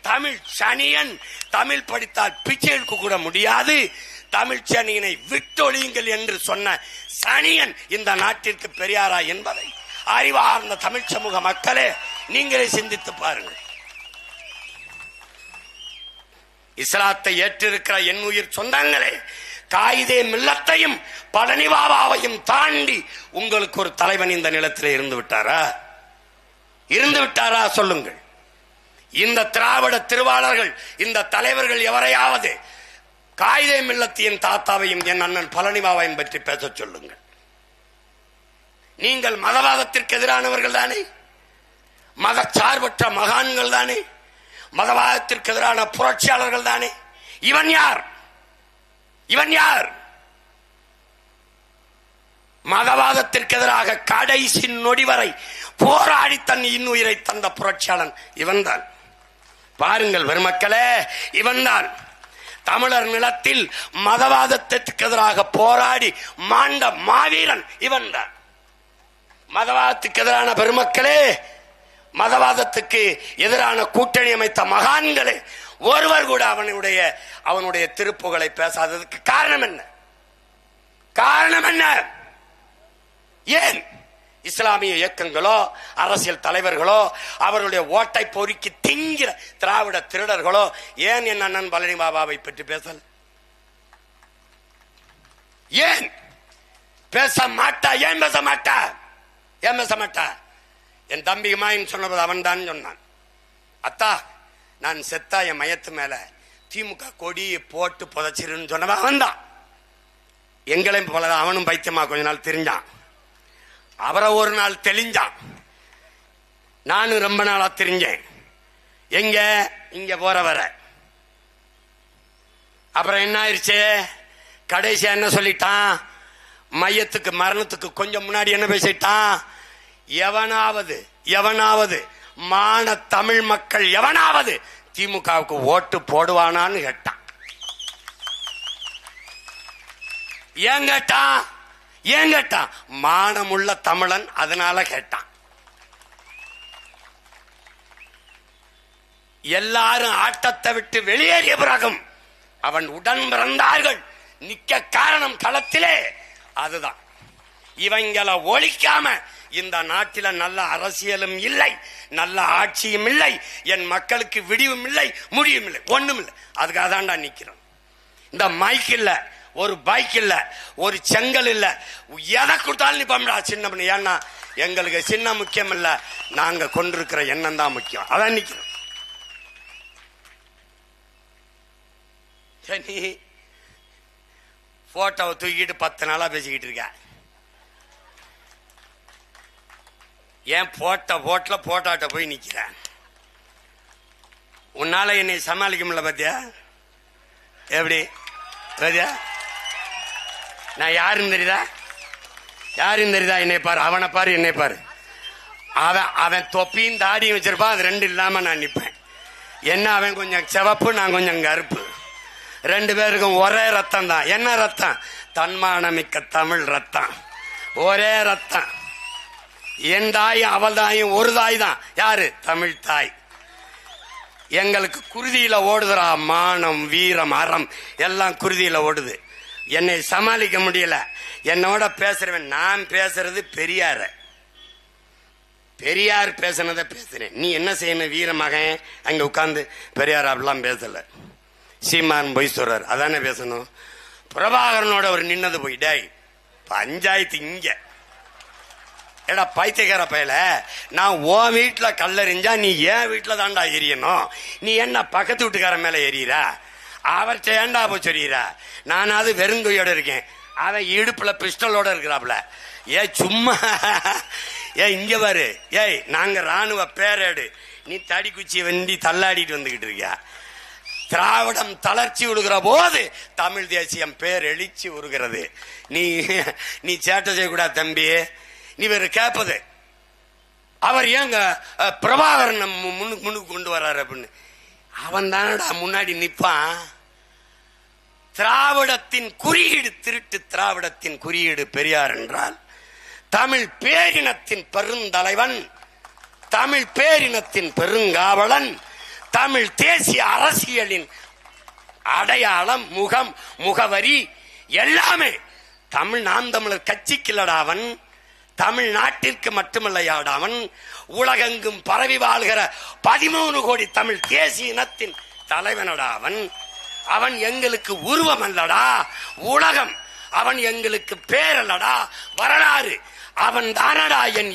தமிழ் சனியன், தமிழ் படித்தால் பிச்சை எடுக்க கூட முடியாது, தமிழ் சனியனை விட்டொழியுங்கள் என்று சொன்ன சனியன் இந்த நாட்டிற்கு பெரியாரா என்பதை அறிவார்ந்த தமிழ் சமூக மக்களே நீங்களே சிந்தித்து பாருங்கள். இஸ்லாத்தை ஏற்றிருக்கிற என் உயிர் சொந்தங்களே, காயிதே மில்லத்தையும் பழனி பாபாவையும் தாண்டி உங்களுக்கு ஒரு தலைவன் இந்த நிலத்தில் இருந்து விட்டாரா? இருந்து விட்டாரா சொல்லுங்கள். இந்த திராவிட திருவாளர்கள், இந்த தலைவர்கள் எவரையாவது காயிதே மில்லத்தின் தாத்தாவையும் என் அண்ணன் பழனி பாபாவையும் பற்றி பேச சொல்லுங்கள். நீங்கள் மதவாதத்திற்கு எதிரானவர்கள் தானே, மதச்சார்பற்ற மகான்கள் தானே, மதவாதத்திற்கு எதிரான புரட்சியாளர்கள் தானே. இவன் யார்? இவன் யார்? மதவாதத்திற்கு எதிராக கடைசி நொடி வரை போராடி தன் இன்னுயிரை தந்த புரட்சியாளன் இவன்தான். பாருங்கள் பெருமக்களே, இவன்தான் தமிழர் நிலத்தில் மதவாதத்திற்கு எதிராக போராடி மாண்ட மாவீரன் இவன்தான். மதவாதத்துக்கு எதிரான பெருமக்களே, மதவாதத்துக்கு எதிரான கூட்டணி அமைத்த மகான்களே, ஒருவர் கூட அவனுடைய திருப்புகளை பேசாததுக்கு காரணம் என்ன? காரணம் என்ன? ஏன் இஸ்லாமிய இயக்கங்களோ அரசியல் தலைவர்களோ அவருடைய ஓட்டை பொறுக்கி திங்கிற திராவிட திருடர்களோ ஏன் என் அண்ணன் பழனி பாபாவை பற்றி பேசல? ஏன் பேச மாட்டா? ஏன் பேச மாட்டா? ஏன் பேச மாட்டா? என் தம்பி மாயின் சொன்னது அவன் தான் சொன்னான். அத்தா, நான் செத்தா என் மயத்து மேல திமுக கொடியை போட்டு புதைச்சிருன்னு சொன்னவன் அவன் தான். எங்களையும் போல அவனும் பைத்தியமா கொஞ்ச நாள் தெரிஞ்சான். அவரை ஒரு நாள் தெளிஞ்சான். நானும் ரொம்ப நாளா தெரிஞ்சேன். எங்க இங்க போற வர அப்புறம் என்ன ஆயிடுச்சு? கடைசியா என்ன சொல்லிட்டான்? மையத்துக்கு மரணத்துக்கு கொஞ்சம் முன்னாடி என்ன பேசிட்டான்? எவனாவது மான தமிழ் மக்கள் எவனாவது திமுகவுக்கு ஓட்டு போடுவானான்னு கேட்டான். ஏன் கேட்டான்? ஏன் கேட்டான்? மானமுள்ள தமிழன், அதனால கேட்டான். எல்லாரும் ஆட்டத்தை விட்டு வெளியேறிய பிறகும் அவன் உடன் பிறந்தார்கள் நிக்க காரணம் களத்திலே அதுதான். இவங்களை ஒழிக்காம இந்த நாட்டில நல்ல அரசியலும் இல்லை, நல்ல ஆட்சியும் இல்லை, என் மக்களுக்கு விடிவும் இல்லை, முடியும் இல்லை, ஒண்ணும் இல்லை. அதுக்காக தான்டா நிக்கிறோம். இந்த மைக் இல்ல, ஒரு பைக் இல்ல, ஒரு செங்கல் இல்ல, எதை கொடுத்தாலும் நிப்பா சின்ன பண்ணி. ஏன்னா எங்களுக்கு சின்ன முக்கியம் இல்ல, நாங்க கொண்டிருக்கிற எண்ணம் தான் முக்கியம். அதான் நிக்கிறோம். நீ போட்டோவை தூக்கிட்டு 10 நாளா பேசிக்கிட்டு இருக்க. ஏன் போட்டாட்ட போய் நிக்கிற? உன்னால என்னை சமாளிக்க முடியல பாத்தியா? எப்படி பாத்தியா? நான் யாருன்னு தெரியுதா? என்னை பாரு, அவனை பாரு, என்னை பாரு. அவன் தொப்பியும் தாடியும் வச்சிருப்பான், அது ரெண்டு இல்லாம நான் நிப்பேன். என்ன அவன் கொஞ்சம் சிவப்பு, நான் கொஞ்சம் கருப்பு. 2 பேருக்கும் ஒரே ரத்தம் தான். என்ன ரத்தம்? தன்மானமிக்க தமிழ் ரத்தம். ஒரே ரத்தம். என் தாயும் அவள் தாயும் ஒரு தாய் தான். யாரு? தமிழ் தாய். எங்களுக்கு குருதியில ஓடுதுரா மானம், வீரம், அறம் எல்லாம் குருதியில ஓடுது. என்னை சமாளிக்க முடியல. என்னோட பேசுறவன், நான் பேசுறது பெரியார் பேசினதை பேசுறேன். நீ என்ன செய்யணும்? வீரமகன் அங்க உட்கார்ந்து பெரியார் அப்படிலாம் பேசல. சீமான் பொய் சொல்றார், அதானே பேசணும். பிரபாகரனோட ஒரு நின்னது போய், டேய் பஞ்சாயத்து இங்க ஏடா பைத்தியக்கார பயல, நான் ஓ வீட்டுல கல்லறிஞ்சா நீ ஏன் வீட்டுல தாண்டா எரியணும்? நீ என்ன பக்கத்து வீட்டுக்கார மேல எரியறா? அவர்கிட்ட ஏண்டா போய் சொல்லிடுறா? நானாவது வெறுங்கையோட இருக்கேன், அவன் இடுப்புல பிஸ்டலோட இருக்கிறாப்ல. சும்மா இங்க பாரு, நாங்க ராணுவ பேரேடு, நீ தடி குச்சி வண்டி தள்ளாடிட்டு வந்துகிட்டு இருக்கியா? திராவிடம் தளர்ச்சி விடுகிற போது தமிழ் தேசியம் பேர் எழுச்சி உருகிறது. நீ சேட்டை செய்யக்கூடாது தம்பி. நீ வேற கேட்பது அவர் ஏங்க பிரபாகரன் முன்னுக்கு கொண்டு வர்றாரு அப்படின்னு. அவன் தானடா முன்னாடி நிப்பான். திராவிடத்தின் குறியீடு திருட்டு. திராவிடத்தின் குறியீடு பெரியார் என்றால் தமிழ் பேரினத்தின் பெருந்தலைவன், தமிழ் பேரினத்தின் பெருங்காவலன், தமிழ் தேசிய அரசியலின் அடையாளம், முகம், முகவரி எல்லாமே. நாம் தமிழர் கட்சிக்கு இல்லடாவன், தமிழ்நாட்டிற்கு மட்டுமல்லையாடாவன், உலகெங்கும் பரவி வாழ்கிற 13 கோடி தமிழ் தேசிய இனத்தின் தலைவனடாவன். அவன் எங்களுக்கு உருவம் அல்லடா, உலகம். அவன் எங்களுக்கு பேரல்லடா, வரலாறு. அவன் தானடா என்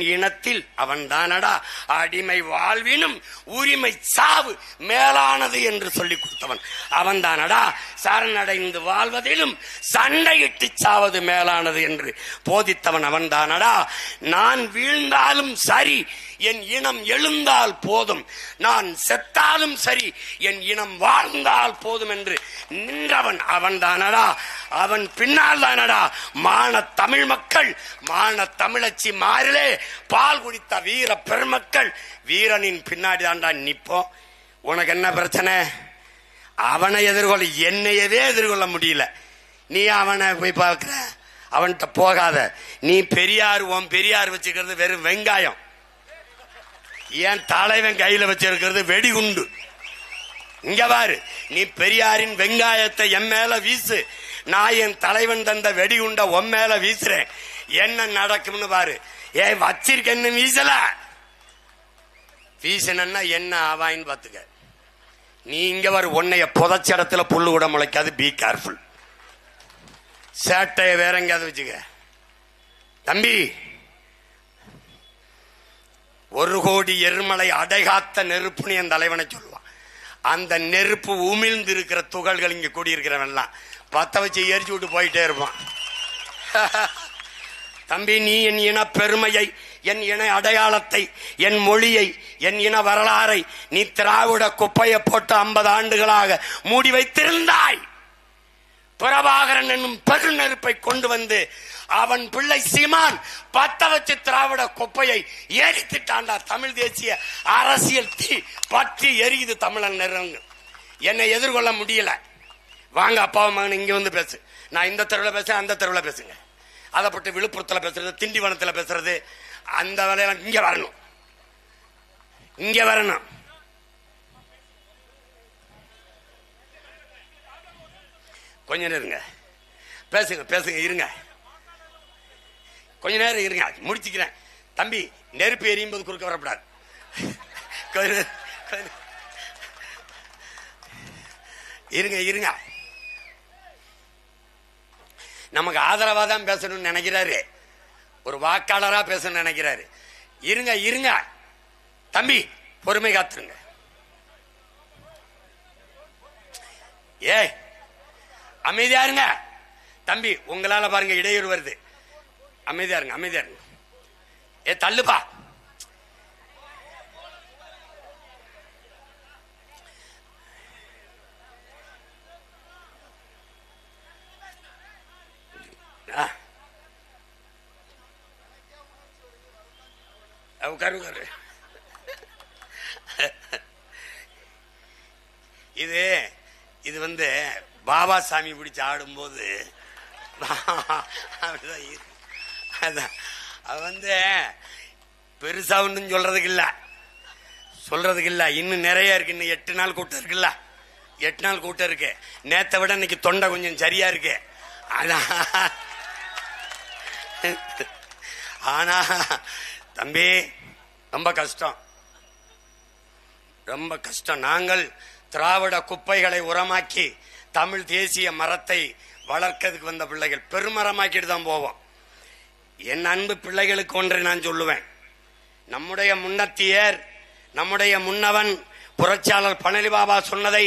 இனத்தில் அவன் தானடா அடிமை வாழ்வினும் உரிமை சாவு மேலானது என்று சொல்லிக் கொடுத்தவன் அவன் தானடா. சரணடைந்து வாழ்வதிலும் சண்டையிட்டு சாவது மேலானது என்று போதித்தவன் அவன் தானடா. நான் வீழ்ந்தாலும் சரி, என் இனம் எழுந்தால் போதும், நான் செத்தாலும் சரி, என் இனம் வாழ்ந்தால் போதும் என்று நின்றவன் அவன் தானடா. அவன் பின்னால் தானடா மான தமிழ் மக்கள், மான தமிழச்சி மாறிலே பால் குடித்த வீர பெருமக்கள். வீரனின் பின்னாடி தான்டா நிப்போம். உனக்கு என்ன பிரச்சனை? அவனை எதிர்கொள்ள, என்னையவே எதிர்கொள்ள முடியல. நீ அவனை போய் பார்க்கிற, அவன்கிட்ட போகாத. நீ பெரியார், உன் பெரியார் வச்சுக்கிறது வெறும் வெங்காயம். ஏன் தலைவன் கையில வச்சிருக்கிறது வெடிகுண்டு. இங்க பாரு, நீ பெரியாரின் வெங்காயத்தை என் மேல வீசு, நான் என் தலைவன் தந்த வெடிகுண்ட உன் மேல வீசுறேன். என்ன நடக்கும்னு பாரு. ஏன் வச்சிருக்கேன்னு வீசல, வீசனா என்ன ஆவாயின்னு பாத்துக்க. நீ இங்க வர, உன்னைய புதைச்ச இடத்துல புல்லு கூட முளைக்காது. Be careful. சேட்டைய வேற எங்கேயாவது வச்சுக்க தம்பி. 1 கோடி எருமலை அடைகாத்த நெருப்புன்னு என் தலைவனை சொல்லுவான். அந்த நெருப்பு உமிழ்ந்து இருக்கிற துகள்கள் இங்க கூடியிருக்கிறவெல்லாம் பத்த வச்சு எரிச்சு விட்டு போயிட்டே இருப்பான். தம்பி, நீ என் இன பெருமையை, என் இன அடையாளத்தை, என் மொழியை, என் இன வரலாறை நீ திராவிட குப்பையை போட்டு 50 ஆண்டுகளாக மூடி வைத்திருந்தாய். பிரபாகரன் என்னும் பெருநெருப்பை கொண்டு வந்து அவன் பிள்ளை சீமான் பத்த வச்சு திராவிட குப்பையை எரித்துட்டாண்டா. தமிழ் தேசிய அரசியல் தீ பற்றி எரியுது தமிழன் நெருங்க. என்னை எதிர்கொள்ள முடியல. வாங்க அப்பா மகன் இங்க வந்து பேசு. நான் இந்த தெருவில் பேசுறேன், அந்த தெருவில் பேசுங்க. அதை பற்றி விழுப்புரத்தில் பேசுறது, திண்டிவனத்தில் பேசுறது, அந்த வேலையெல்லாம் இங்க வரணும், இங்க வரணும். கொஞ்ச நேரம் இருங்க, பேசுங்க பேசுங்க, இருங்க கொஞ்ச நேரம் இருங்க, முடிச்சுக்கிறேன். தம்பி, நெருப்பு எரியும் போது குறுக்க வரக்கூடாது. இருங்க இருங்க, நமக்கு ஆதரவா தான் பேசணும்னு நினைக்கிறாரு, ஒரு வாக்காளரா பேசணும்னு நினைக்கிறாரு. இருங்க இருங்க தம்பி, பொறுமை காத்துருங்க. ஏய், அமைதியா இருங்க தம்பி. உங்களால பாருங்க இடையூறு வருது. அமைதியா இருங்க, அமைதியா இருங்க. ஏ தள்ளுப்பா. உட்காரு உட்காரு. இது வந்து பாபா சாமி பிடிச்சு ஆடும்போது அப்படிதான். அது வந்து பெருசா ஒன்றும் சொல்றதுக்கு இல்ல, இன்னும் நிறைய இருக்கு. இன்னும் 8 நாள் கூட்டம் இருக்குல்ல, 8 நாள் கூட்டம் இருக்கு. நேத்தை விட இன்னைக்கு தொண்டை கொஞ்சம் சரியா இருக்கு. ஆனா தம்பி, ரொம்ப கஷ்டம், ரொம்ப கஷ்டம். நாங்கள் திராவிட குப்பைகளை உரமாக்கி தமிழ் தேசிய மரத்தை வளர்க்கிறதுக்கு வந்த பிள்ளைகள். பெருமரமாக்கிட்டு தான் போவோம். என் அன்பு பிள்ளைகளுக்கு ஒன்றை நான் சொல்லுவேன். நம்முடைய முன்னத்தியர், நம்முடைய முன்னவன் புரட்சியாளர் பழனி பாபா சொன்னதை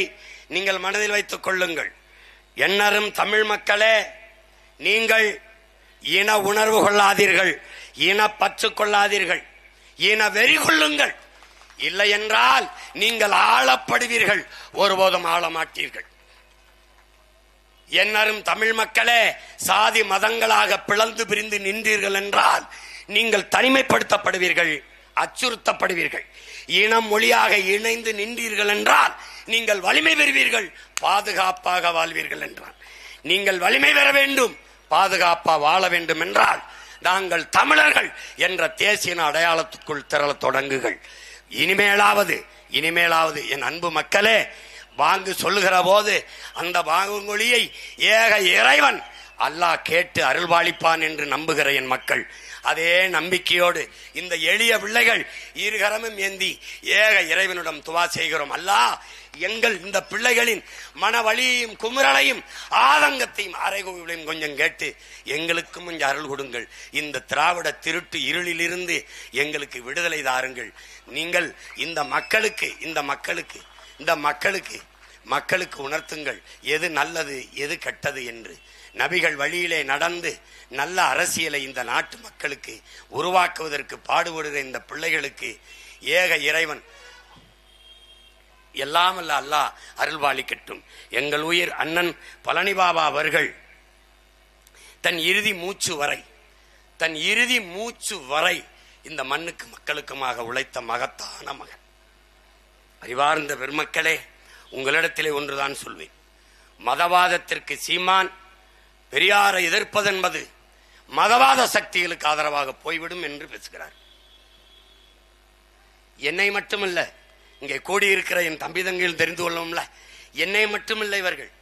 நீங்கள் மனதில் வைத்துக் கொள்ளுங்கள். எண்ணரும் தமிழ் மக்களே, நீங்கள் இன உணர்வு கொள்ளாதீர்கள், இன பற்று கொள்ளாதீர்கள், இன வெறி கொள்ளுங்கள். இல்லை என்றால் நீங்கள் ஆளப்படுவீர்கள், ஒருபோதும் ஆள மாட்டீர்கள். எண்ணரும் தமிழ் மக்களே, சாதி மதங்களாக பிளந்து பிரிந்து நின்றீர்கள் என்றால் நீங்கள் தனிமைப்படுத்தப்படுவீர்கள், அச்சுறுத்தப்படுவீர்கள். இனம் மொழியாக இணைந்து நின்றீர்கள் என்றால் நீங்கள் வலிமை பெறுவீர்கள், பாதுகாப்பாக வாழ்வீர்கள் என்றால். நீங்கள் வலிமை பெற வேண்டும், பாதுகாப்பா வாழ வேண்டும் என்றால் நாங்கள் தமிழர்கள் என்ற தேசிய அடையாளத்துக்குள் திரள தொடங்குகள். இனிமேலாவது என் அன்பு மக்களே, வாங்கு சொல்லுகிற போது அந்த வாங்குமொழியை ஏக இறைவன் அல்லாஹ் கேட்டு அருள்வாளிப்பான் என்று நம்புகிற என் மக்கள், அதே நம்பிக்கையோடு இந்த எளிய பிள்ளைகள் இருகரமும் ஏந்தி ஏக இறைவனிடம் துவா செய்கிறோம். அல்லாஹ் எங்கள் இந்த பிள்ளைகளின் மனவழியையும் குமுறலையும் ஆதங்கத்தையும் அறைகூவலையும் கொஞ்சம் கேட்டு எங்களுக்கும் கொஞ்சம் அருள் கொடுங்கள். இந்த திராவிட திருட்டு இருளிலிருந்து எங்களுக்கு விடுதலை தாருங்கள். நீங்கள் இந்த மக்களுக்கு உணர்த்துங்கள் எது நல்லது எது கெட்டது என்று. நபிகள் வழியிலே நடந்து நல்ல அரசியலை இந்த நாட்டு மக்களுக்கு உருவாக்குவதற்கு பாடுபடுகிற இந்த பிள்ளைகளுக்கு ஏக இறைவன் எல்லாம் அல்ல அல்லாஹ் அருள்வாளிக்கட்டும். எங்கள் உயிர் அண்ணன் பழனிபாபா அவர்கள் தன் இறுதி மூச்சு வரை இந்த மண்ணுக்கு மக்களுக்குமாக உழைத்த மகத்தான மகன். அறிவார்ந்த பெருமக்களே, உங்களிடத்திலே ஒன்றுதான் சொல்வேன். மதவாதத்திற்கு சீமான் பெரியாரை எதிர்ப்பதென்பது மதவாத சக்திகளுக்கு ஆதரவாக போய்விடும் என்று பேசுகிறார். என்னை மட்டுமல்ல, இங்கே கூடியிருக்கிற என் தம்பி தங்கையில் தெரிந்து கொள்ளும்ல, என்னை மட்டுமல்ல, இவர்கள்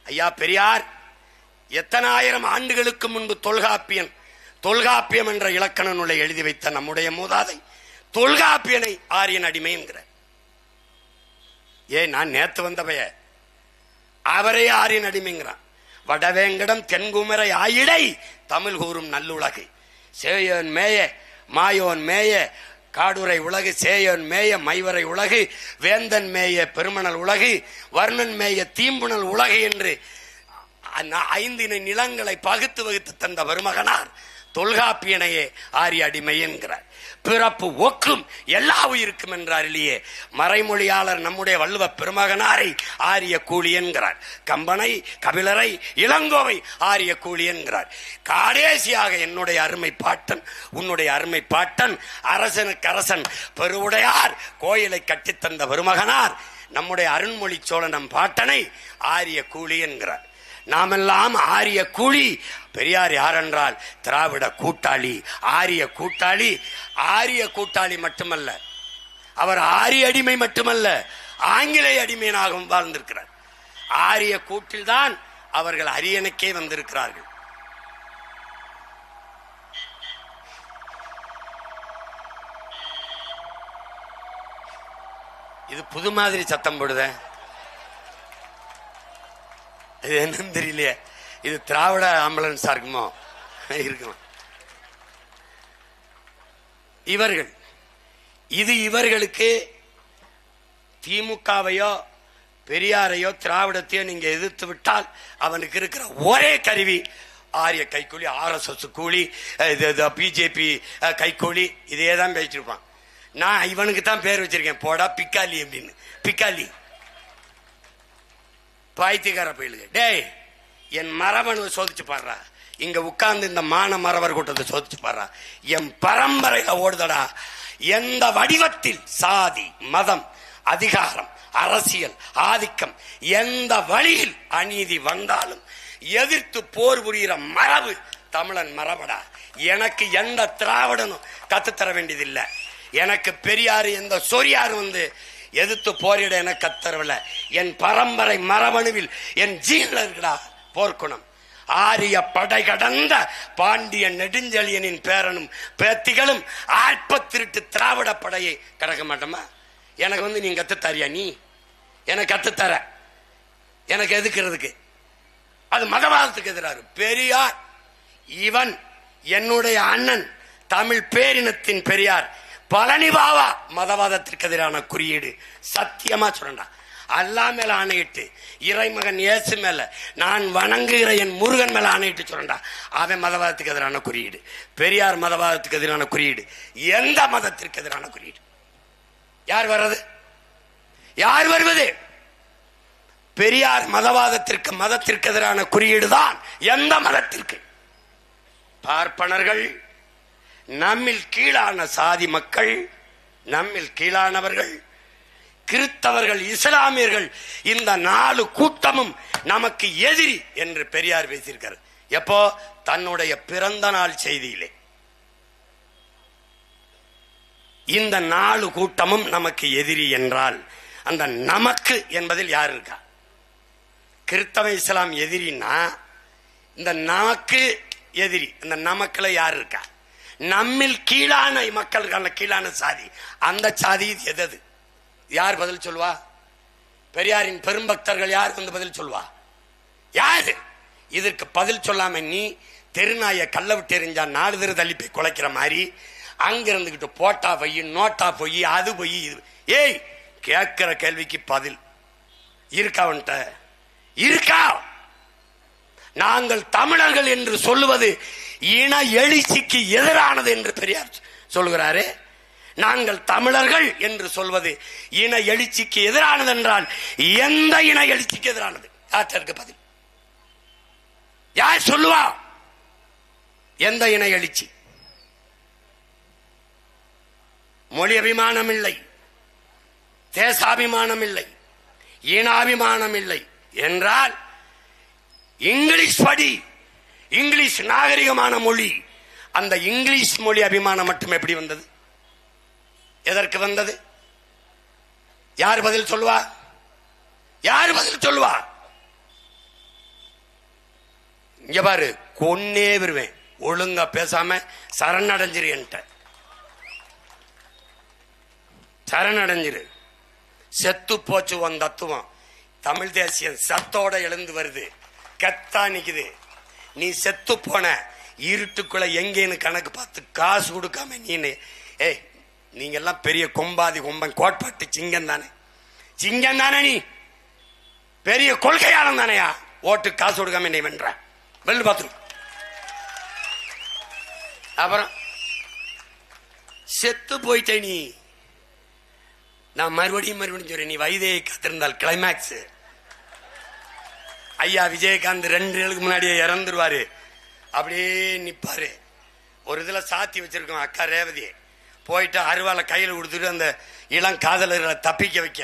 ஐயா பெரியார் எத்தனை ஆயிரம் ஆண்டுகளுக்கு முன்பு தொல்காப்பியம் என்ற இலக்கண நூலை எழுதி வைத்த நம்முடைய மூதாதை தொல்காப்பியனை ஆரியன் அடிமை என்கிறார். நான் நேத்து வந்தவைய அவரே ஆரியன் அடிமைங்கிறான். வடவேங்கடம் தென்குமரை ஆயிடை தமிழ் கூறும் நல்லுலகு, சேயோன் மேய மாயோன் மேய காடுரை உலகு, சேயோன் மேய மைவரை உலகு, வேந்தன் மேய பெருமணல் உலகு, வர்ணன் மேய தீம்புணல் உலகு என்று 5 நிலங்களை பகுத்து தந்த வருமகனார் தொல்காப்பியனையே ஆரிய அடிமை என்கிறார். பிறப்பு ஒக்கும் எல்லா உயிருக்கும் என்றார் இல்லையே. மறைமொழியாளர் நம்முடைய வள்ளுவ பெருமகனாரை ஆரிய கூலி என்கிறார். கம்பனை, கபிலரை, இளங்கோவை ஆரிய கூலி என்கிறார். கடைசியாக என்னுடைய அருமை பாட்டன், உன்னுடைய அருமை பாட்டன், அரசனுக்கு அரசன் பெருவுடையார் கோயிலை கட்டித்தந்த பெருமகனார் நம்முடைய அருண்மொழி சோழன் நம் பாட்டனை ஆரிய கூலி என்கிறார். நாமெல்லாம் ஆரிய கூலி. பெரியார் யாரென்றால் திராவிட கூட்டாளி, ஆரிய கூட்டாளி மட்டுமல்ல, அவர் ஆரிய அடிமை மட்டுமல்ல, ஆங்கிலேய அடிமையாகவும் வாழ்ந்திருக்கிறார். ஆரிய கூட்டில்தான் அவர்கள் அரியணைக்கே வந்திருக்கிறார்கள். இது புது மாதிரி சத்தம் போடுத, இது என்னன்னு தெரியலையே. இது திராவிட ஆம்புலன்ஸா இருக்குமோ? இருக்கலாம். இவர்களுக்கு திமுகவையோ பெரியாரையோ திராவிடத்தையோ நீங்க எதிர்த்து விட்டால் அவனுக்கு இருக்கிற ஒரே கருவி ஆரிய கைக்கூலி, RSS கூலி, பிஜேபி கைக்கூலி, இதே தான் பேசிருப்பான். நான் இவனுக்கு தான் பேர் வச்சிருக்கேன், போடா பிக்காலி அப்படின்னு. பிக்காலி பாய்த்திகார பயிலுங்க. டேய், என் மரபணு சோதிச்சு பாடுறா, இங்க உட்கார்ந்து இந்த மான மரவர் கூட்டத்தை சோதிச்சு பாடுறா, என் பரம்பரையில ஓடுதடா. எந்த வடிவத்தில் சாதி, மதம், அதிகாரம், அரசியல், ஆதிக்கம், எந்த வழியில் அநீதி வந்தாலும் எதிர்த்து போர் புரிகிற மரபு தமிழன் மரபடா. எனக்கு எந்த திராவிடனும் கத்துத்தர வேண்டியதில்லை. எனக்கு பெரியாரு எந்த சொரியாரு வந்து எதிர்த்து போரிட என கத்தரவில்லை. என் பரம்பரை மரபணுவில் என் ஜீன்ல இருக்குடா போர்க்குணம். ஆரிய படை கடந்த பாண்டிய நெடுஞ்செழியனின் பேரனும் பேத்திகளும் ஆழ்பத்திருட்டு திராவிட படையை கடக்க மாட்டோமா? எனக்கு வந்து நீங்க கத்துத்தாரியா? நீ எனக்கு கத்துத்தர, எனக்கு எதுக்குறதுக்கு? அது மதவாதத்துக்கு எதிராக. பெரியார் இவன் என்னுடைய அண்ணன், தமிழ் பேரினத்தின் பெரியார் பழனிபாபா மதவாதத்திற்கு எதிரான குறியீடு. சத்தியமா சொல்றா, அல்லா மேல ஆணையிட்டு, இறைமகன் இயேசு மேல, நான் வணங்குகிற என் முருகன் மேல ஆணையிட்டு சொல்றா, அவன் மதவாதத்துக்கு எதிரான குறியீடு. பெரியார் மதவாதத்துக்கு எதிரான குறியீடு. எந்த மதத்திற்கு எதிரான குறியீடு? யார் வர்றது? யார் வருவது? பெரியார் மதத்திற்கு எதிரான குறியீடு தான். எந்த மதத்திற்கு? பார்ப்பனர்கள், நம்மில் கீழான சாதி மக்கள், நம்மில் கீழானவர்கள், கிறிஸ்தவர்கள், இஸ்லாமியர்கள், இந்த 4 கூட்டமும் நமக்கு எதிரி என்று பெரியார் பேசியிருக்கார். எப்போ? தன்னுடைய பிறந்த நாள் செய்தியிலே. இந்த 4 கூட்டமும் நமக்கு எதிரி என்றால் அந்த நமக்கு என்பதில் யார் இருக்கா? கிறிஸ்தவ இஸ்லாம் எதிரின்னா இந்த நமக்கு எதிரி இந்த நமக்குல யார் இருக்கா? நம்மில் கீழான மக்களுக்கான கீழான சாதி, அந்த சாதி எது? யார் பதில் சொல்வா? பெரியாரின் பெரும்பக்தர்கள் யார் வந்து பதில் சொல்வா? யாரு? இதற்கு பதில் சொல்லாம நீ தெருநாய கல்ல விட்டு எறிஞ்சா 4 தெரு தள்ளி போய் குலைக்கிற மாதிரி அங்க இருந்துகிட்டு போட்டா போய் நோட்டா போய் அது போய் இது. ஏய், கேட்கிற கேள்விக்கு பதில் இருக்கா? அவன்கிட்ட இருக்கா? நாங்கள் தமிழர்கள் என்று சொல்லுவது இன எழுச்சிக்கு எதிரானது என்று பெரியார் சொல்கிறாரு. நாங்கள் தமிழர்கள் என்று சொல்வது இன எழுச்சிக்கு எதிரானது என்றால் எந்த இன எழுச்சிக்கு எதிரானது? யாருக்கு பதில்? யார் சொல்லுவா? எந்த இன எழுச்சி? மொழி அபிமானம் இல்லை, தேசாபிமானம் இல்லை, இனாபிமானம் இல்லை என்றால் இங்கிலீஷ் படி, இங்கிலீஷ் நாகரிகமான மொழி. அந்த இங்கிலீஷ் மொழி அபிமானம் மட்டும் எப்படி வந்தது? எதற்கு வந்தது? யார் பதில் சொல்லுவா? யார் பதில் சொல்லுவா? இங்க பாரு, கொன்னே வருவேன் ஒழுங்கா பேசாம சரணடைஞ்சிரு. என்கிட்ட சரணடைஞ்சிரு. செத்து போச்சு உன் தத்துவம். தமிழ் தேசியம் சத்தோட எழுந்து வருது, கத்தா நிக்குது. நீ செத்து போன இருட்டுக்குள்ள எங்கேன்னு கணக்கு பார்த்து காசு கொடுக்காம நீனு. ஏய், நீங்க எல்லாம் பெரிய கொம்பாதி கொம்பன் கோட்பாட்டு சிங்கம் தானே, சிங்கம் தானே, நீ பெரிய கொள்கையாளன் தானையா? ஓட்டு காசு கொடுக்காம நீ வென்ற வெள்ளு பார்த்து. அப்புறம் செத்து போயிட்ட நீ. நான் மறுபடியும் சொல்றேன், நீ வைதேகி காத்திருந்தால் கிளைமேக்ஸ். ஐயா விஜயகாந்த் 2 நாளுக்கு முன்னாடியே இறந்துருவாரு. அப்படியே நிப்பாரு. ஒரு இதுல சாத்தி வச்சிருக்கோம் அக்கா ரேவதி போயிட்டு அருவாலை கையில் கொடுத்துட்டு அந்த இளம் காதலர்களை தப்பிக்க வைக்க.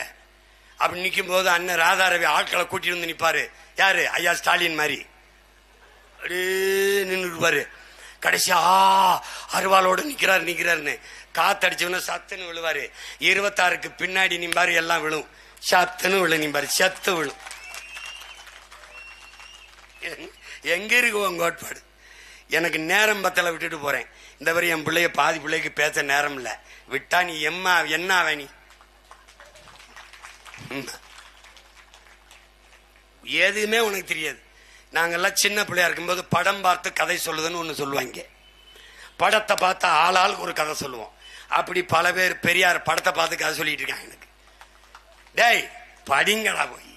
அப்படி நிற்கும் போது அண்ணன் ராதாரவி ஆட்களை கூட்டிட்டு வந்து நிப்பாரு. யாரு? ஐயா ஸ்டாலின் மாதிரி அப்படியே நின்று இருப்பாரு. கடைசியா அருவாலோடு நிக்கிறாருன்னு காத்தடிச்சவன சத்துன்னு விழுவாரு. 26க்கு பின்னாடி நிம்பாரு, எல்லாம் விழும். சத்துன்னு விழு நிம்பாரு, செத்து விழும். எங்க இருக்கு உங்க கோட்பாடு? எனக்கு நேரம் பத்தல விட்டுட்டு போறேன். இந்த வரை என் பிள்ளைய பாதி பிள்ளைக்கு பேச நேரம் இல்ல. விட்டா நீ என்ன வேணி? எதுவுமே உனக்கு தெரியாது. நாங்கெல்லாம் சின்ன பிள்ளையா இருக்கும்போது படம் பார்த்து கதை சொல்லுதுன்னு ஒண்ணு சொல்லுவாங்க. படத்தை பார்த்து ஆளாளுக்கு ஒரு கதை சொல்லுவோம். அப்படி பல பேர் பெரியார் படத்தை பார்த்து கதை சொல்லிட்டு இருக்காங்க. எனக்கு டேய் படிங்களா போய்.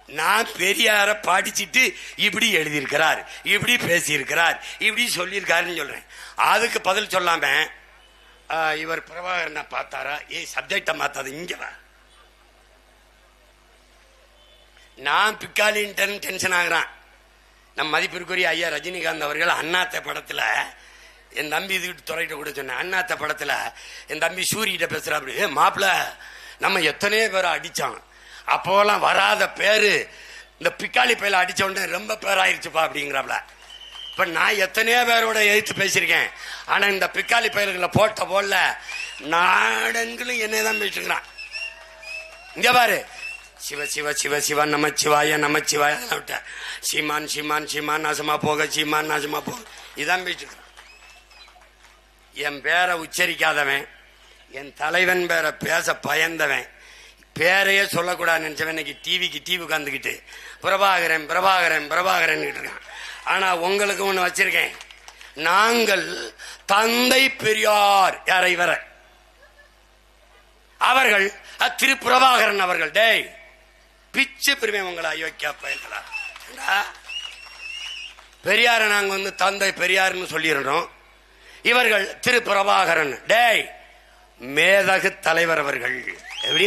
நான் பெரியார படிச்சுட்டு இப்படி எழுதியிருக்கிறார், இப்படி பேசியிருக்கிறார், இப்படி சொல்லியிருக்காருன்னு சொல்றேன். அதுக்கு பதில் சொல்லாம இவர் பிரபாகரனை பார்த்தாரா? சப்ஜெக்டை மாத்தாது. இங்க வா. நான் பிக்காலின்ட்டு டென்ஷன் ஆகுறான். நம் மதிப்பிற்குரிய ஐயா ரஜினிகாந்த் அவர்கள் அண்ணாத்த படத்துல என் தம்பி இதுகிட்டு துறையிட்ட கூட சொன்னேன். அண்ணாத்த படத்துல என் தம்பி சூரிகிட்ட பேசுறா. அப்படி மாப்பிள்ள நம்ம எத்தனையோ பேரை அடிச்சான், அப்போலாம் வராத பேரு இந்த பிக்காளி பையில அடிச்ச உடனே ரொம்ப பேராயிருச்சுப்பா அப்படிங்கிறாப்ல. இப்ப நான் எத்தனையோ பேரோட எழுத்து பேசியிருக்கேன். ஆனா இந்த பிக்காளி பயிர்களை போட்ட போல நாடெங்கிலும் என்னதான் பேசிட்டு இருக்கிறான். இங்க பாரு, சிவ சிவ சிவ சிவ நமச்சிவாய நமச்சிவாய விட்ட சீமான் சீமான் சீமான் நாசமா போக, சீமான் நாசமா போக, இதான் பேசிட்டு இருக்கிறான். என் பேரை உச்சரிக்காதவன், என் தலைவன் பேரை பேச பயந்தவன், பேரையே சொல்லக்கூடாது நினைச்சவன் இன்னைக்கு டிவி உட்காந்துக்கிட்டு பிரபாகரன் பிரபாகரன் பிரபாகரன் இருக்கான். ஆனா உங்களுக்கு ஒண்ணு வச்சிருக்கேன். நாங்கள் தந்தை பெரியார் யாரை வர அவர்கள் திரு பிரபாகரன் அவர்கள். டேய் பிச்சு பெருமை உங்களை அயோக்கியா பயன்களா. பெரியார நாங்க வந்து தந்தை பெரியார்னு சொல்லிடுறோம். இவர்கள் திரு பிரபாகரன். டேய் மேதகு தலைவர் அவர்கள். எப்படி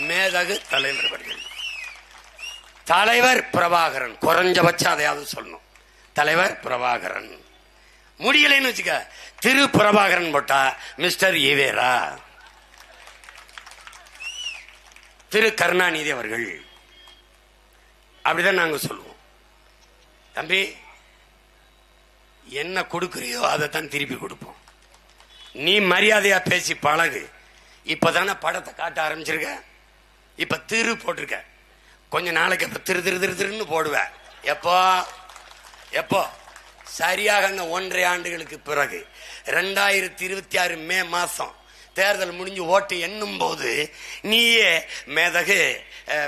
மேதகு தலைவர் அவர்கள்? தலைவர் பிரபாகரன், குறைஞ்சபட்சம் அதையாவது சொல்லணும். தலைவர் பிரபாகரன் முடியலைன்னு வச்சுக்க, திரு பிரபாகரன் போட்டா மிஸ்டர் ஈவேரா, திரு கருணாநிதி அவர்கள், அப்படிதான் நாங்க சொல்லுவோம். தம்பி என்ன கொடுக்குறியோ அதைத்தான் திருப்பி கொடுப்போம். நீ மரியாதையா பேசி பழகு. இப்பதானே படத்தை காட்ட ஆரம்பிச்சிருக்க, இப்ப திரு போட்டிருக்க, கொஞ்ச நாளைக்கு அப்ப திரு திரு திரு திருன்னு போடுவ. எப்போ எப்போ? சரியாக 1.5 ஆண்டுகளுக்கு பிறகு 2026 மே மாசம் தேர்தல் முடிஞ்சு ஓட்டு எண்ணும் போது நீயே மேதகு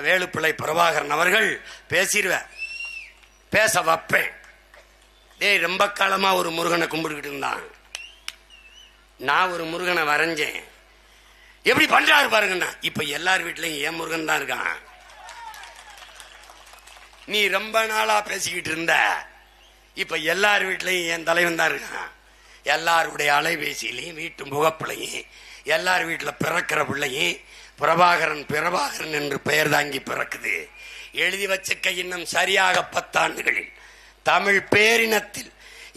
வேலுப்பிள்ளை பிரபாகரன் அவர்கள் பேசிடுவ, பேச வைப்பேன். டேய், ரொம்ப காலமா ஒரு முருகனை கும்பிட்டுக்கிட்டு இருந்தான், நான் ஒரு முருகனை வரைஞ்சேன், எப்படி பண்றாரு பாருங்கண்ணா. இப்ப எல்லார் வீட்லயும் ஏன் முருகன் தான் இருக்கான். நீ ரொம்ப நாளா பேசிக்கிட்டு இருந்த, இப்ப எல்லார் வீட்லயும் என் தலைவன் தான் இருக்கான். எல்லாருடைய அலைபேசியிலையும் வீட்டு முகப்பிள்ளையும் எல்லார் வீட்டில் பிறக்கிற பிள்ளையும் பிரபாகரன் என்று பெயர் தாங்கி பிறக்குது. எழுதி வச்சுக்க, இன்னும் சரியாக 10 ஆண்டுகளில் தமிழ் பேரினத்தில்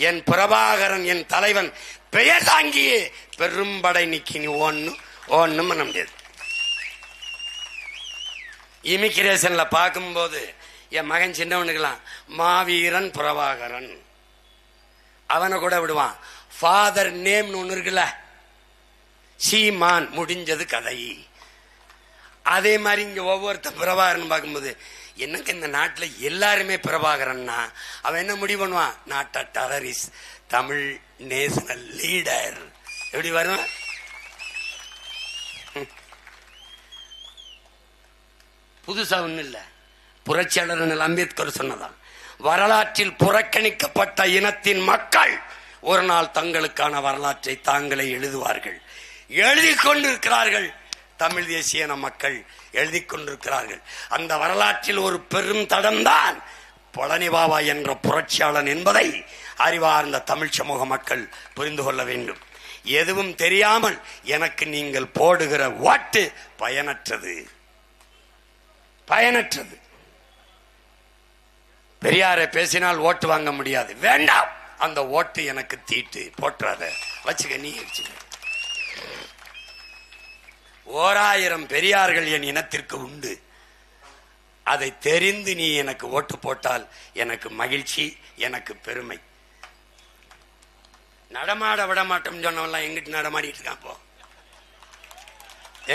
என் பிரபாகரன் என் தலைவன் பெயர் தாங்கியே பெரும்படை நிக்கி நீ ஒன்னும் பண்ண முடியாது. இமிகிரேஷன்ல பார்க்கும்போது என் மகன் சின்னவனுக்கெல்லாம் மாவீரன் பிரபாகரன், அவனை கூட விடுவான். ஃபாதர் நேம்னு ஒண்ணு இருக்குல்ல, சீமான், முடிஞ்சது கதை. அதே மாதிரி இங்க ஒவ்வொருத்தர் பிரபாகரன் பார்க்கும்போது என்னங்க இந்த நாட்டில் எல்லாருமே பிரபாகரன்னா அவன் என்ன முடிவு பண்ணுவான்? Not a terrorist, Tamil national leader. எப்படி வரும்? புதுசா ஒண்ணு இல்ல, புரட்சியாளர் அம்பேத்கர் சொன்னதான். வரலாற்றில் புறக்கணிக்கப்பட்ட இனத்தின் மக்கள் ஒரு நாள் தங்களுக்கான வரலாற்றை தாங்களே எழுதுவார்கள், எழுதி கொண்டிருக்கிறார்கள். தமிழ் தேசிய மக்கள் எழுதி கொண்டிருக்கிறார்கள். அந்த வரலாற்றில் ஒரு பெரும் தடம்தான் பழனி பாபா என்ற புரட்சியாளன் என்பதை அறிவார்ந்த தமிழ் சமூக மக்கள் புரிந்து கொள்ள வேண்டும். எதுவும் தெரியாமல் எனக்கு நீங்கள் போடுகிற ஓட்டு பயனற்றது. பெரியாரை பேசினால் ஓட்டு வாங்க முடியாது, வேண்டாம். அந்த ஓட்டு எனக்கு தீட்டு, போற்றாத, வச்சுக்க, நீ வச்சுக்க. 1000 பெரியார்கள் என் இனத்திற்கு உண்டு. அதை தெரிந்து நீ எனக்கு ஓட்டு போட்டால் எனக்கு மகிழ்ச்சி, எனக்கு பெருமை. நடமாட விட மாட்டோம் சொன்னவெல்லாம் எங்கிட்டு நடமாடிட்டு இருக்கான்? போ,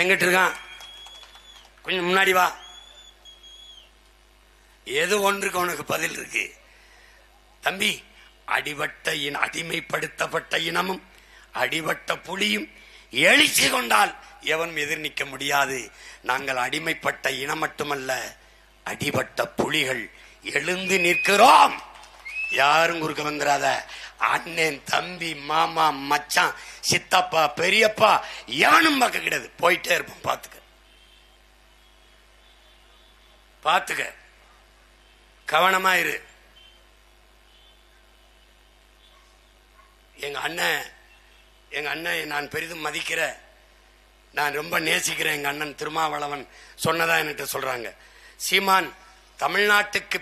எங்கிட்டு இருக்கான்? கொஞ்சம் முன்னாடி வா. எது ஒன்றுக்கு உனக்கு பதில் இருக்கு தம்பி. அடிமைப்படுத்தப்பட்ட இனமும் அடிபட்ட புலியும் எழுச்சி கொண்டால் எவன் எதிர் நிற்க முடியாது. நாங்கள் அடிமைப்பட்ட இனம் மட்டுமல்ல, அடிபட்ட புலிகள் எழுந்து நிற்கிறோம். யாரும் குறுக்க வந்துடாத. அண்ணன், தம்பி, மாமா, மச்சான், சித்தப்பா, பெரியப்பா எவனும் பார்க்க கிடையாது. போயிட்டே இருப்போம். பாத்துக்க, கவனமா இரு. எங்க அண்ணன் நான் பெரிதும் மதிக்கிற, நான் ரொம்ப நேசிக்கிறேன் எங்க அண்ணன் திருமாவளவன் சொன்னதா என்கிட்ட சொல்றாங்க. சீமான் தமிழ்நாட்டுக்கு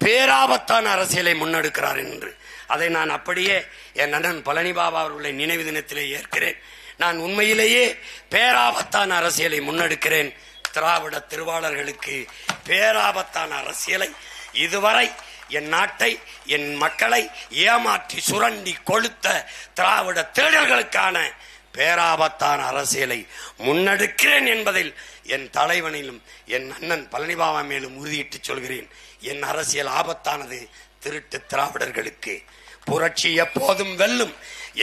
பேராபத்தான அரசியலை முன்னெடுக்கிறார் என்று. அதை நான் அப்படியே என் அண்ணன் பழனி பாபா அவர்களை நினைவு தினத்திலே ஏற்கிறேன். நான் உண்மையிலேயே பேராபத்தான அரசியலை முன்னெடுக்கிறேன். திராவிட திருவாளர்களுக்கு பேராபத்தான அரசியலை, இதுவரை என் நாட்டை, என் மக்களை ஏமாற்றி சுரண்டி கொளுத்த திராவிட திருடர்களுக்கான பேராபத்தான அரசியலை முன்னெடுக்கிறேன் என்பதில் என் தலைவனிலும் என் அண்ணன் பழனிபாபா மேலும் உறுதியிட்டு சொல்கிறேன். என் அரசியல் ஆபத்தானது திருட்டு திராவிடர்களுக்கு. புரட்சி எப்போதும் வெல்லும்.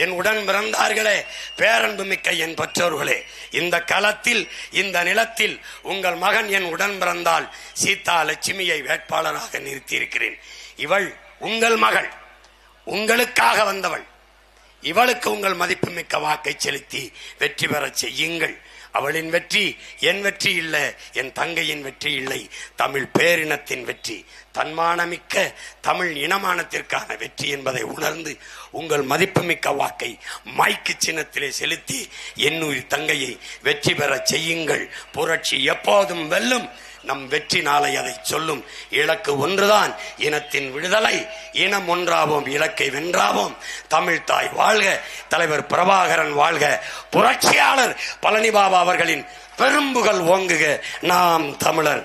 என் உடன் பிறந்தார்களே, பேரன்பு மிக்க என் பெற்றோர்களே, இந்த களத்தில், இந்த நிலத்தில் உங்கள் மகன் என் உடன் பிறந்தால் சீதா லட்சுமியை வேட்பாளராக நிறுத்தியிருக்கிறேன். இவள் உங்கள் மகள், உங்களுக்காக வந்தவள். இவளுக்கு உங்கள் மதிப்புமிக்க வாக்கை செலுத்தி வெற்றி பெற செய்யுங்கள். அவளின் வெற்றி என் வெற்றி இல்லை, என் தங்கையின் வெற்றி இல்லை, தமிழ் பேரினத்தின் வெற்றி, தன்மானமிக்க தமிழ் இனமானத்திற்கான வெற்றி என்பதை உணர்ந்து உங்கள் மதிப்புமிக்க வாக்கை மைக்கு சின்னத்திலே செலுத்தி என்னுயிர் தங்கையை வெற்றி பெற செய்யுங்கள். புரட்சி எப்போதும் வெல்லும். நம் வெற்றி நாளை அதை சொல்லும். இலக்கு ஒன்றுதான், இனத்தின் விடுதலை. இனம் ஒன்றாவோம், இலக்கை வென்றாவோம். தமிழ் தாய் வாழ்க, தலைவர் பிரபாகரன் வாழ்க, புரட்சியாளர் பழனி பாபா அவர்களின் பெரும்புகள் ஓங்குக. நாம் தமிழர்.